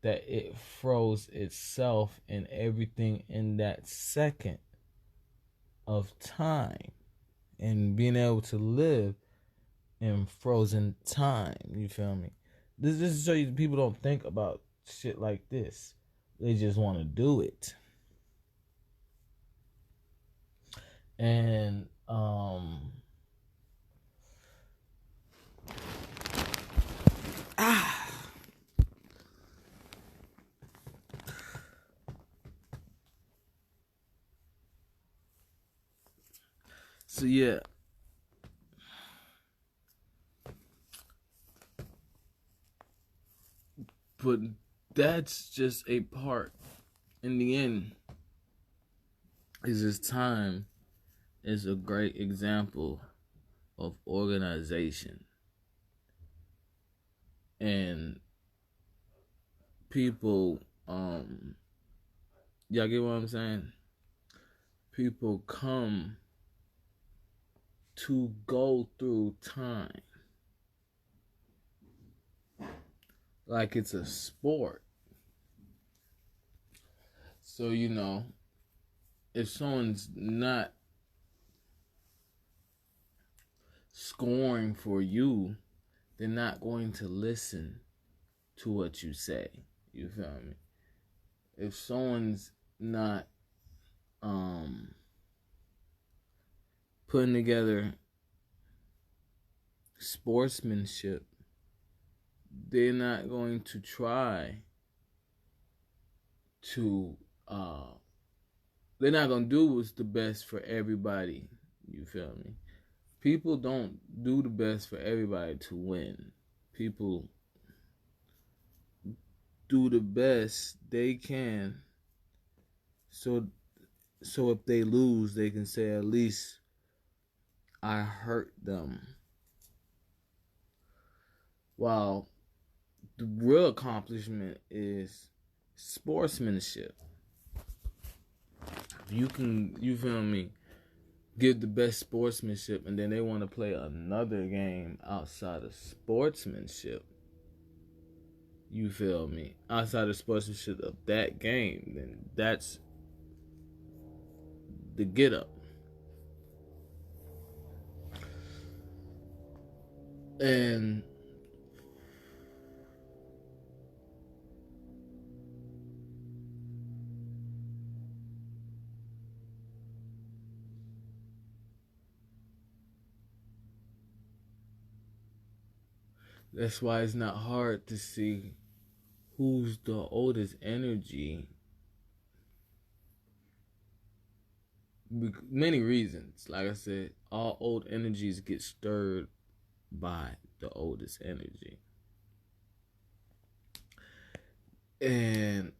A: that it froze itself and everything in that second of time, and being able to live in frozen time. You feel me? This is to show you people don't think about shit like this. They just want to do it. And so yeah. But that's just a part. In the end, is this time is a great example of organization. And people, y'all get what I'm saying? People come to go through time like it's a sport. So, you know, if someone's not scoring for you, they're not going to listen to what you say. You feel me? If someone's not putting together sportsmanship, they're not going to try to they're not going to do what's the best for everybody. You feel me? People don't do the best for everybody to win. People do the best they can, so if they lose, they can say, at least I hurt them. While the real accomplishment is sportsmanship. You can, you feel me, give the best sportsmanship, and then they want to play another game outside of sportsmanship. You feel me? Outside of sportsmanship of that game, then that's the get up. And that's why it's not hard to see who's the oldest energy. Many reasons. Like I said, all old energies get stirred by the oldest energy. And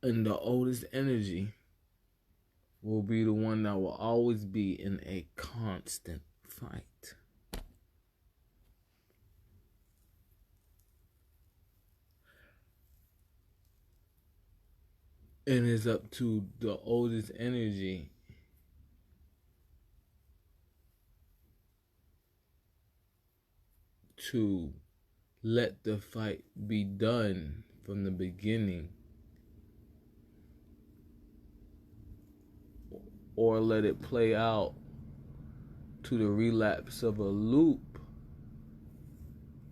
A: And the oldest energy will be the one that will always be in a constant fight. And it's up to the oldest energy to let the fight be done from the beginning, or let it play out to the relapse of a loop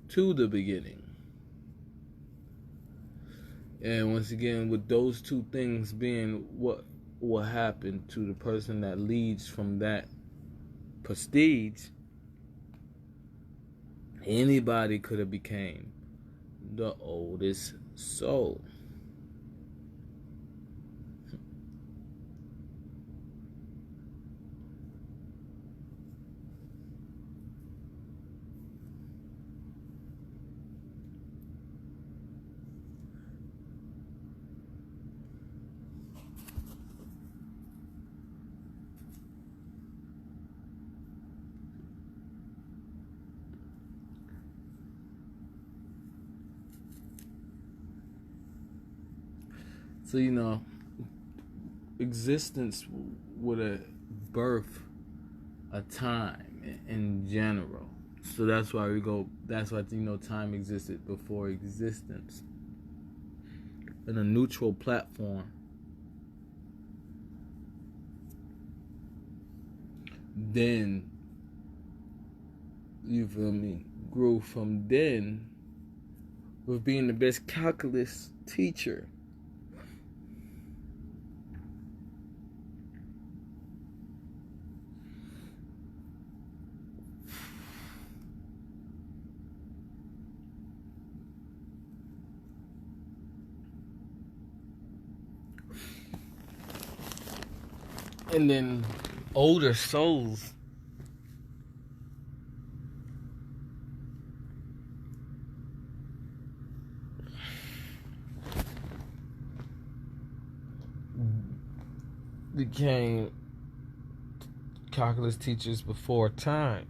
A: to the beginning. And once again, with those two things being what will happen to the person that leads from that prestige, anybody could have became the oldest soul. So, existence would have birthed a time in general. So that's why time existed before existence. In a neutral platform. Then, you feel me, grew from then with being the best calculus teacher. And then older souls became calculus teachers before time.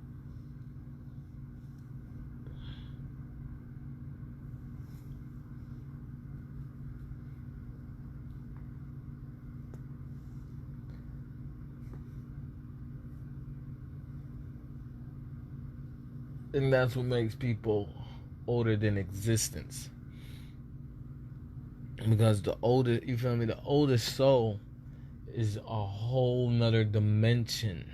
A: And that's what makes people older than existence. Because the oldest soul is a whole nother dimension.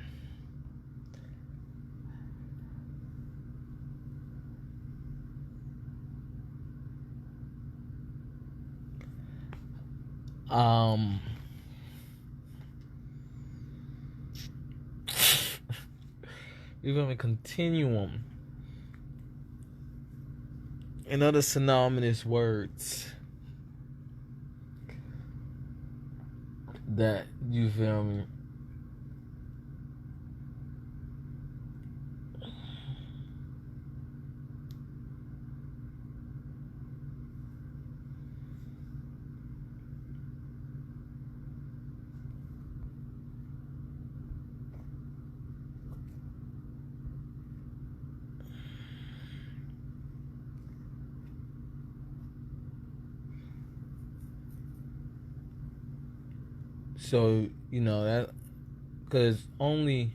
A: Continuum. And other synonymous words that, you feel me, so that, because only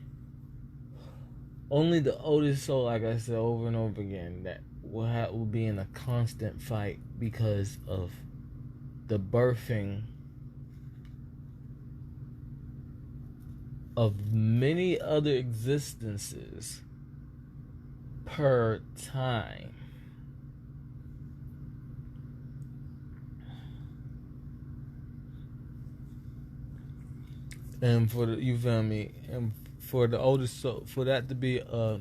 A: the oldest soul, like I said over and over again, that will be in a constant fight because of the birthing of many other existences per time. And for for the oldest soul, for that to be a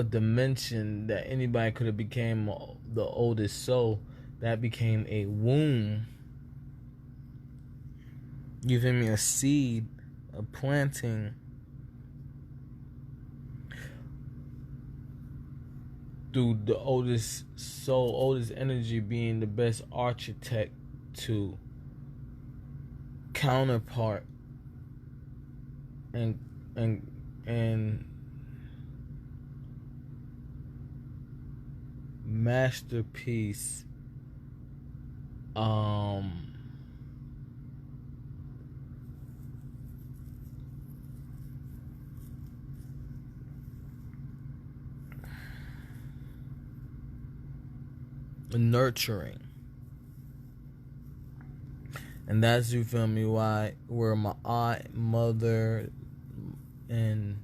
A: dimension that anybody could have became the oldest soul, that became a womb. You feel me? A seed, a planting through the oldest soul, oldest energy being the best architect to counterpart and masterpiece nurturing. And that's, you feel me, where my aunt, mother, and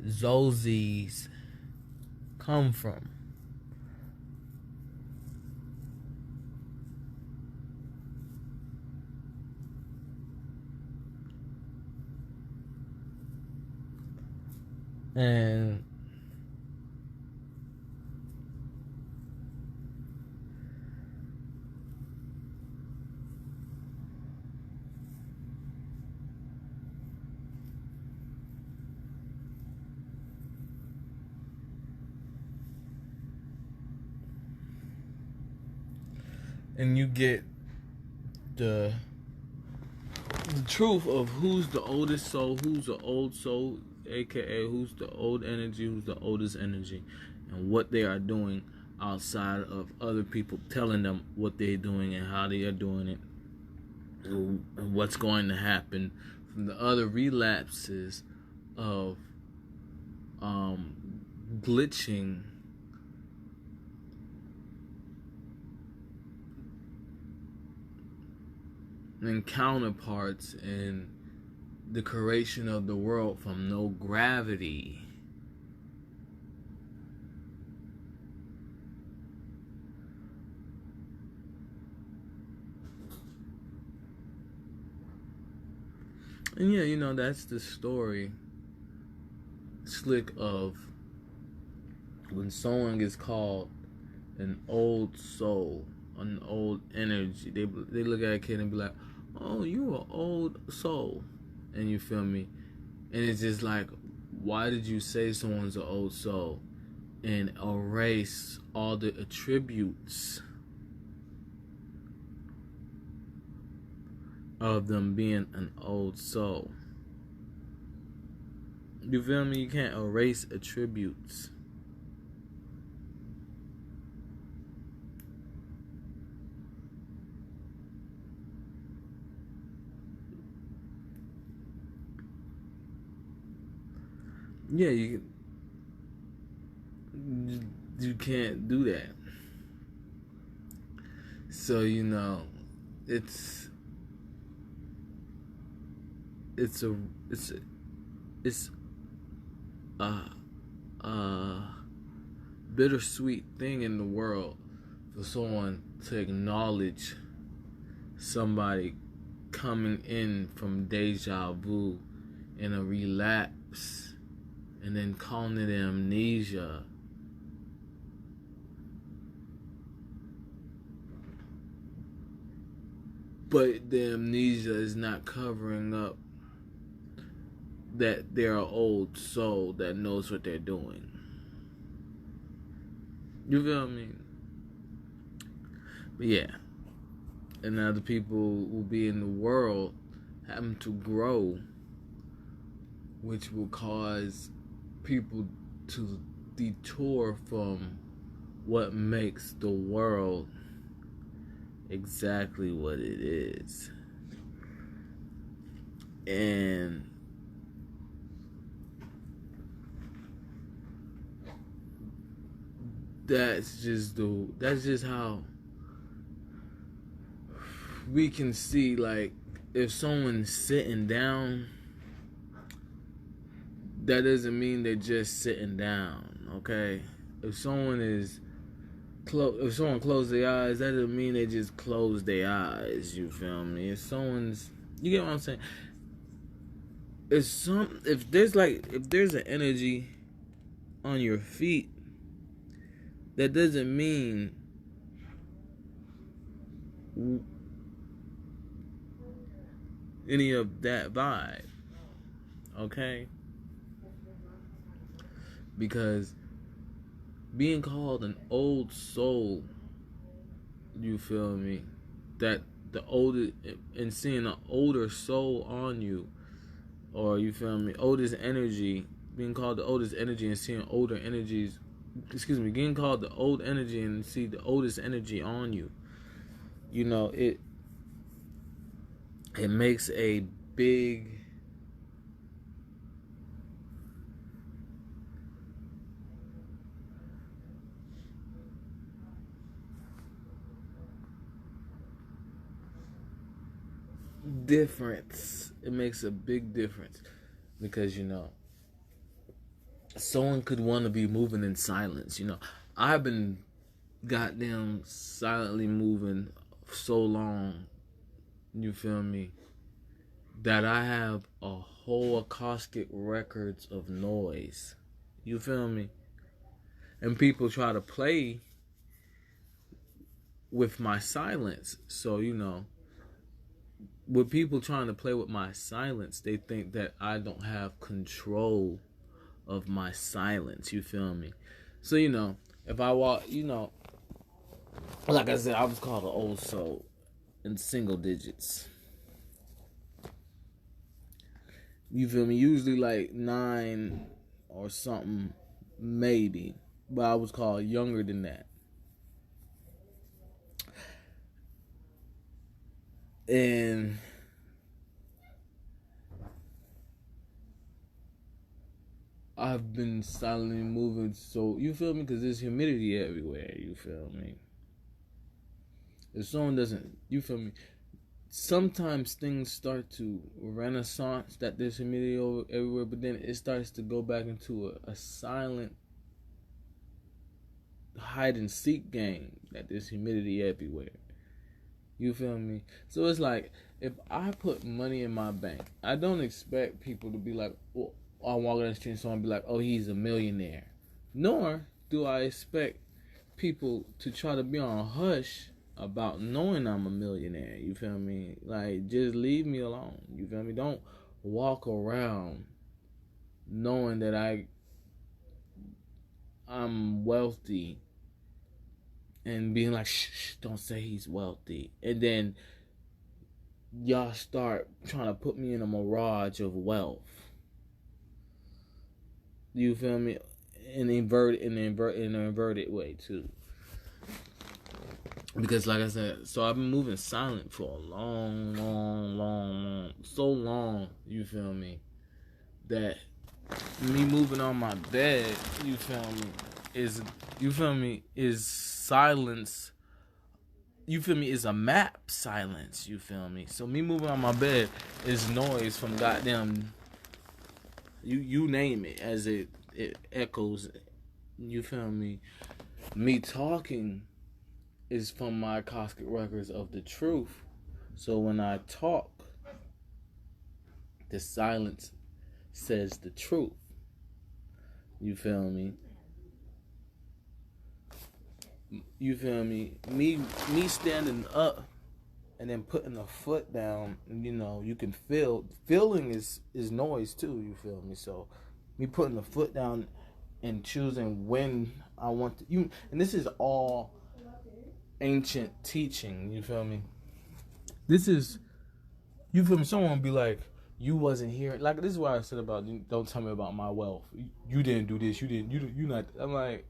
A: Zosies come from. And you get the truth of who's the oldest soul, who's the old soul, aka who's the old energy, who's the oldest energy, and what they are doing outside of other people telling them what they're doing and how they are doing it, and what's going to happen from the other relapses of glitching and counterparts in the creation of the world from no gravity. And yeah, you know, that's the story, slick, of when someone gets called an old soul, an old energy. They look at a kid and be like, "Oh, you an old soul," and you feel me. And it's just like, why did you say someone's an old soul and erase all the attributes of them being an old soul? You feel me? You can't erase attributes. Yeah, you can't do that. So, you know, it's a bittersweet thing in the world for someone to acknowledge somebody coming in from deja vu in a relapse and then calling it amnesia. But the amnesia is not covering up that they're an old soul that knows what they're doing. You feel me? But yeah. And now the people will be in the world having to grow, which will cause people to detour from what makes the world exactly what it is. And that's just how we can see, like, if someone's sitting down, that doesn't mean they're just sitting down, okay? If someone closed their eyes, that doesn't mean they just closed their eyes, you feel me? If you get what I'm saying? If there's an energy on your feet, that doesn't mean any of that vibe, okay? Because being called an old soul, you feel me? That the older, and seeing an older soul on you, or you feel me, oldest energy, being called the oldest energy and seeing older energies, getting called the old energy and see the oldest energy on you. You know, it makes a big difference. It makes a big difference because, you know, someone could want to be moving in silence. You know, I've been goddamn silently moving so long, you feel me, that I have a whole acoustic records of noise. You feel me? And people try to play with my silence. So, you know, with people trying to play with my silence, they think that I don't have control of my silence. You feel me? So, you know, if I walk, you know, like I said, I was called an old soul in single digits. You feel me? Usually like 9 or something, maybe. But I was called younger than that. And I've been silently moving, so you feel me? Because there's humidity everywhere. You feel me? If someone doesn't, you feel me? Sometimes things start to renaissance that there's humidity everywhere, but then it starts to go back into a silent hide and seek game that there's humidity everywhere. You feel me? So it's like, if I put money in my bank, I don't expect people to be like, well, I'm walking down the street and someone be like, oh, he's a millionaire. Nor do I expect people to try to be on hush about knowing I'm a millionaire. You feel me? Like, just leave me alone. You feel me? Don't walk around knowing that I'm wealthy and being like, shh, don't say he's wealthy. And then y'all start trying to put me in a mirage of wealth. You feel me? In an inverted way too. Because like I said, so I've been moving silent for a long, so long, you feel me, that me moving on my bed, you feel me, is silence. You feel me? Is a map silence. You feel me? So me moving on my bed is noise from goddamn you name it, as it echoes. You feel me? Me talking is from my acoustic records of the truth. So when I talk, the silence says the truth. You feel me? You feel me? Me standing up and then putting a foot down, you know, you can feeling is noise too, you feel me? So me putting the foot down and choosing when I want to, you, and this is all ancient teaching, you feel me? This is, you feel me? Someone will be like, you wasn't here. Like, this is why I said about, don't tell me about my wealth. You didn't do this. You not. I'm like,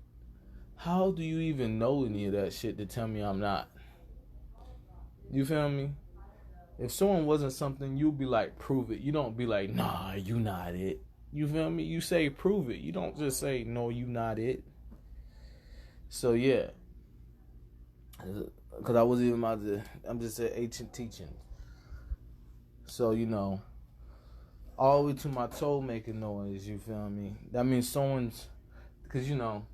A: how do you even know any of that shit to tell me I'm not? You feel me? If someone wasn't something, you'd be like, prove it. You don't be like, nah, you not it. You feel me? You say, prove it. You don't just say, no, you not it. So, yeah. Because I wasn't even about to, I'm just saying ancient teaching. So, you know, all the way to my toe making noise, you feel me? That means someone's, because, you know,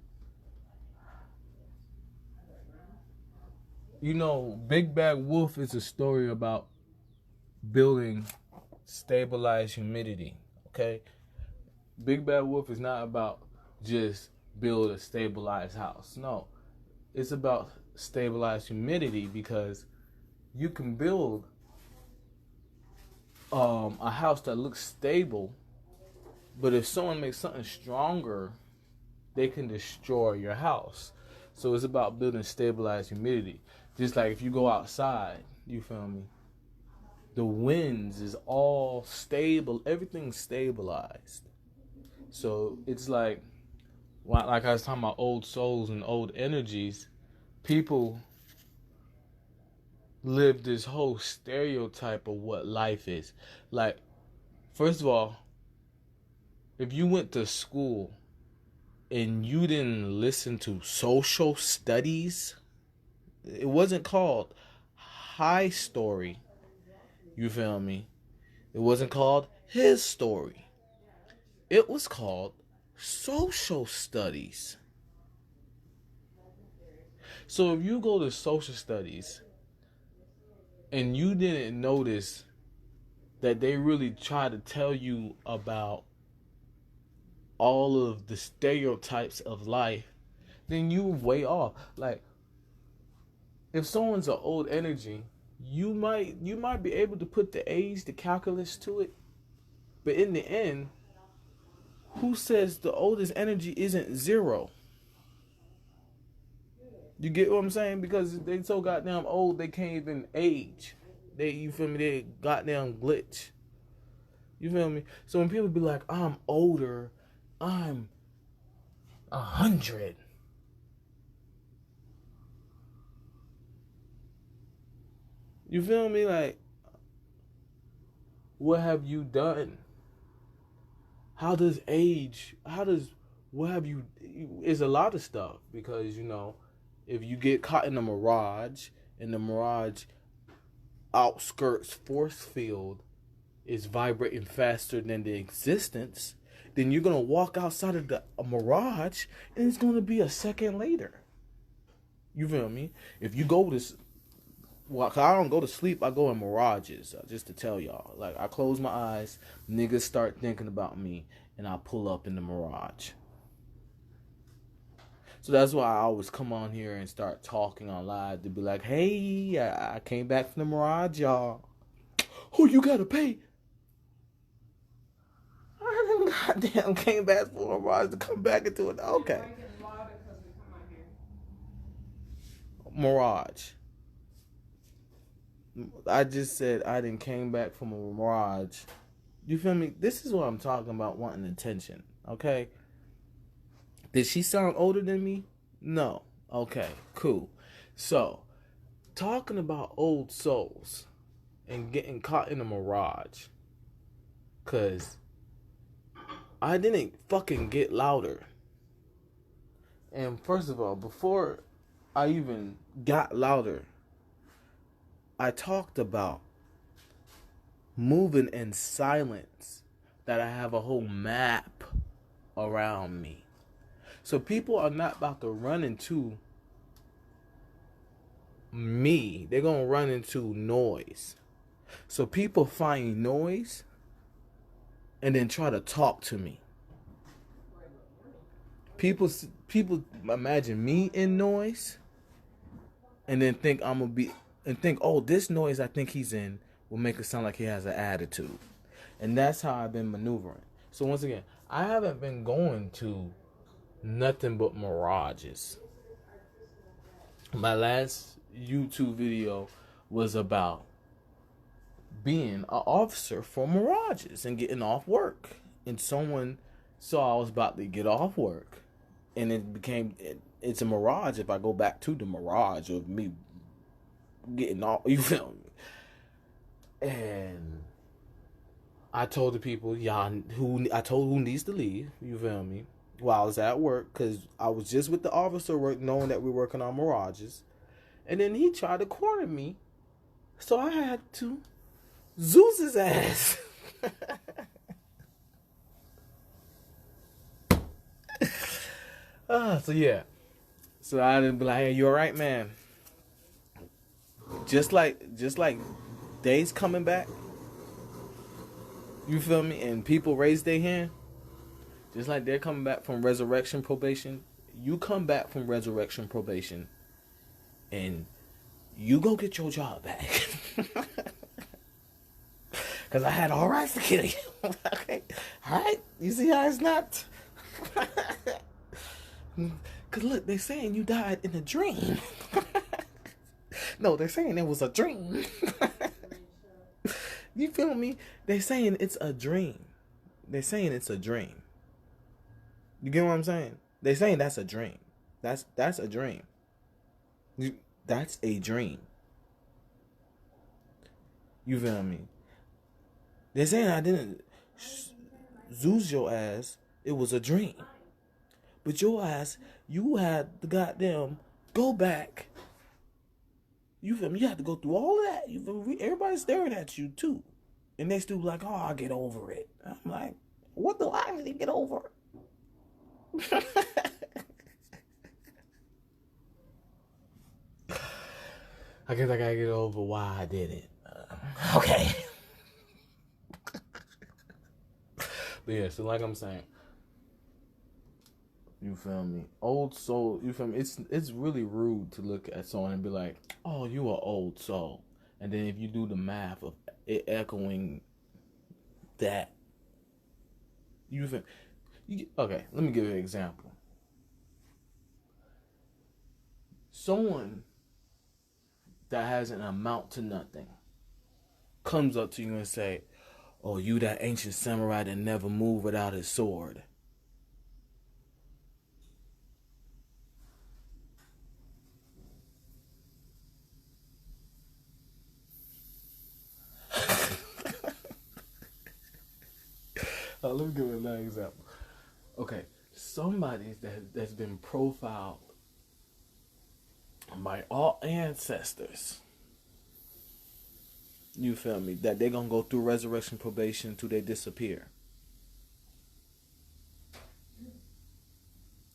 A: Big Bad Wolf is a story about building stabilized humidity, okay? Big Bad Wolf is not about just build a stabilized house. No, it's about stabilized humidity, because you can build a house that looks stable, but if someone makes something stronger they can destroy your house. So it's about building stabilized humidity. Just like if you go outside, you feel me? The winds is all stable. Everything's stabilized. So it's like I was talking about old souls and old energies. People live this whole stereotype of what life is. Like, first of all, if you went to school and you didn't listen to social studies, it wasn't called high story. You feel me? It wasn't called his story. It was called social studies. So if you go to social studies and you didn't notice that they really try to tell you about all of the stereotypes of life, then you're way off. Like, if someone's an old energy, you might be able to put the age, the calculus to it, but in the end, who says the oldest energy isn't zero? You get what I'm saying? Because they so goddamn old they can't even age. You feel me? They goddamn glitch. You feel me? So when people be like, I'm older, I'm 100. You feel me? Like, what have you done? What have you, it's a lot of stuff. Because, you know, if you get caught in a mirage, and the mirage outskirts force field is vibrating faster than the existence, then you're going to walk outside of the mirage, and it's going to be a second later. You feel me? If you go to, well, I don't go to sleep, I go in mirages, just to tell y'all. Like, I close my eyes, niggas start thinking about me, and I pull up in the mirage. So that's why I always come on here and start talking on live to be like, hey, I came back from the mirage, y'all. Who you gotta pay? I done goddamn came back from the mirage to come back into it. Okay. Mirage. I just said I done came back from a mirage. You feel me? This is what I'm talking about, wanting attention. Okay? Did she sound older than me? No. Okay, cool. So, talking about old souls and getting caught in a mirage. Because I didn't fucking get louder. And first of all, before I even got louder, I talked about moving in silence. That I have a whole map around me. So people are not about to run into me. They're going to run into noise. So people find noise and then try to talk to me. People imagine me in noise and then think oh, this noise I think he's in will make it sound like he has an attitude. And that's how I've been maneuvering. So once again, I haven't been going to nothing but mirages. My last YouTube video was about being an officer for mirages and getting off work. And someone saw I was about to get off work. And it's a mirage if I go back to the mirage of me getting off. You feel me? And I told the people, who needs to leave. You feel me? While I was at work, because I was just with the officer work, knowing that we're working on mirages. And then he tried to corner me. So I had to Zeus his ass. So yeah. So I didn't be like, hey, you alright, man? Just like days coming back. You feel me? And people raise their hand. Just like they're coming back from resurrection probation, you come back from resurrection probation, and you go get your job back. Because I had all rights to kill you. Okay? All right? You see how it's not? Cause look, they're saying you died in a dream. No, they're saying it was a dream. You feel me? They're saying it's a dream. They're saying it's a dream. You get what I'm saying? They're saying that's a dream. That's a dream. That's a dream. You feel me? They're saying I didn't Zeus your ass. It was a dream. But your ass, you had the goddamn go back. You feel me? You had to go through all of that. You feel me? Everybody's staring at you too. And they still be like, oh, I'll get over it. I'm like, what do I need to get over? I guess I gotta get over why I did it. Okay. But yeah, so like I'm saying, you feel me? Old soul, you feel me? It's really rude to look at someone and be like, oh, you an old soul. And then if you do the math of it echoing that, you feel okay, let me give you an example. Someone that has an amount to nothing comes up to you and say, oh, you that ancient samurai that never moved without his sword. Let me give you another example. Okay, somebody that's been profiled by all ancestors. You feel me? That they're gonna go through resurrection probation until they disappear.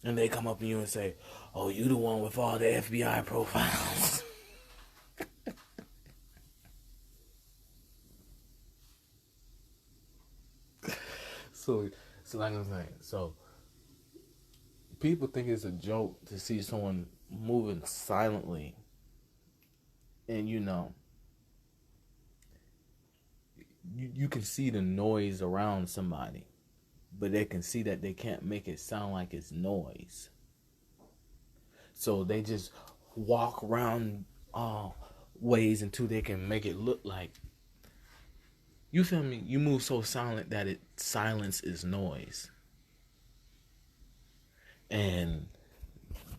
A: And they come up to you and say, oh, you the one with all the FBI profiles. So like I'm saying, so people think it's a joke to see someone moving silently. And you know, you can see the noise around somebody, but they can see that they can't make it sound like it's noise. So they just walk around ways until they can make it look like, you feel me? You move so silent that silence is noise. And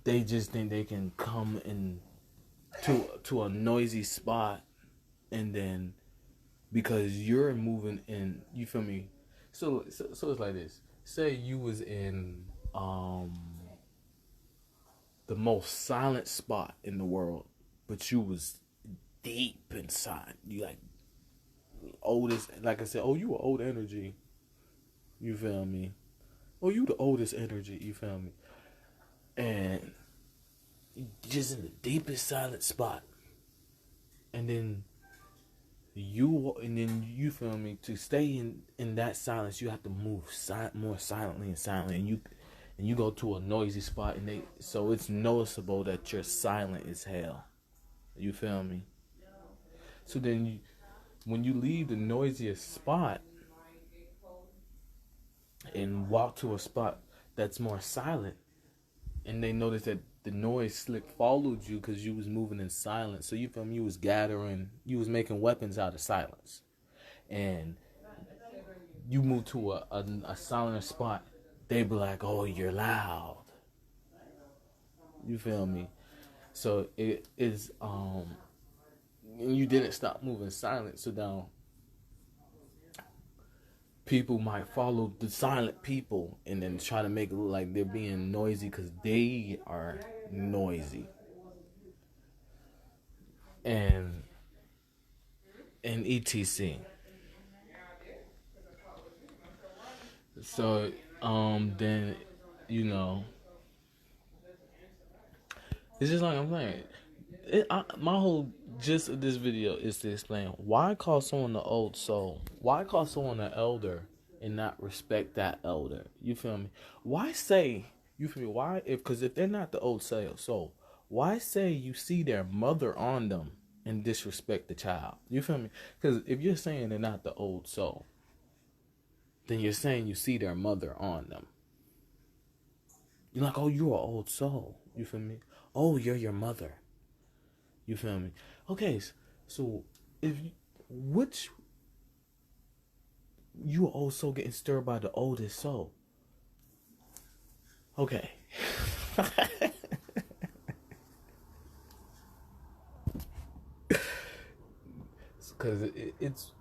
A: they just think they can come in to a noisy spot, and then because you're moving in, you feel me? So it's like this. Say you was in the most silent spot in the world, but you was deep inside. You like oldest, like I said, oh, you were old energy. You feel me? Oh, you the oldest energy. You feel me? And just in the deepest silent spot, and then you feel me, to stay in that silence, you have to move more silently, and you go to a noisy spot, and so it's noticeable that you're silent as hell. You feel me? So then when you leave the noisiest spot and walk to a spot that's more silent, and they notice that the noise slick followed you because you was moving in silence. So you feel me? You was making weapons out of silence. And you move to a silent spot, they be like, oh, you're loud. You feel me? So it is, you didn't stop moving silent. So now people might follow the silent people and then try to make it look like they're being noisy because they are noisy. And etc. So then, you know, it's just like I'm saying. My whole gist of this video is to explain why call someone an old soul. Why call someone an elder and not respect that elder? You feel me? Why say, you feel me? Why because if they're not the old soul, why say you see their mother on them and disrespect the child? You feel me? Because if you're saying they're not the old soul, then you're saying you see their mother on them. You're like, oh, you're an old soul. You feel me? Oh, you're your mother. You feel me? Okay, so if which you are also getting stirred by the oldest soul. Okay. Because it's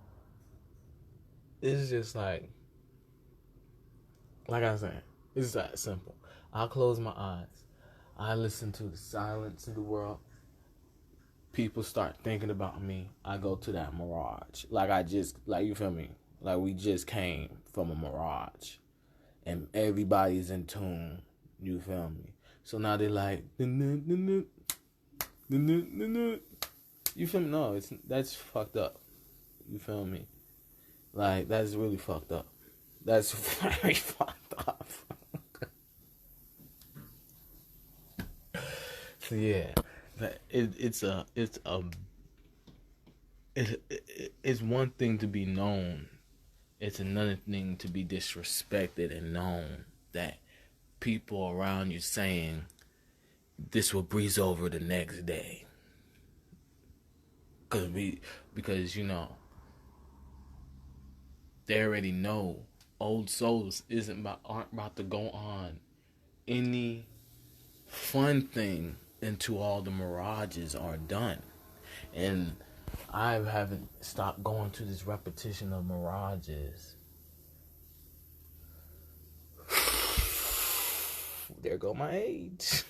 A: just like I said, it's that simple. I close my eyes. I listen to the silence in the world. People start thinking about me. I go to that mirage. You feel me? Like we just came from a mirage. And everybody's in tune. You feel me? So now they like, you feel me? No, that's fucked up. You feel me? Like, that's really fucked up. That's very fucked up. So yeah, it's one thing to be known. It's another thing to be disrespected and known that people around you saying this will breeze over the next day. Because you know, they already know old souls aren't about to go on any fun thing until all the mirages are done. And I haven't stopped going to this repetition of mirages. There go my age.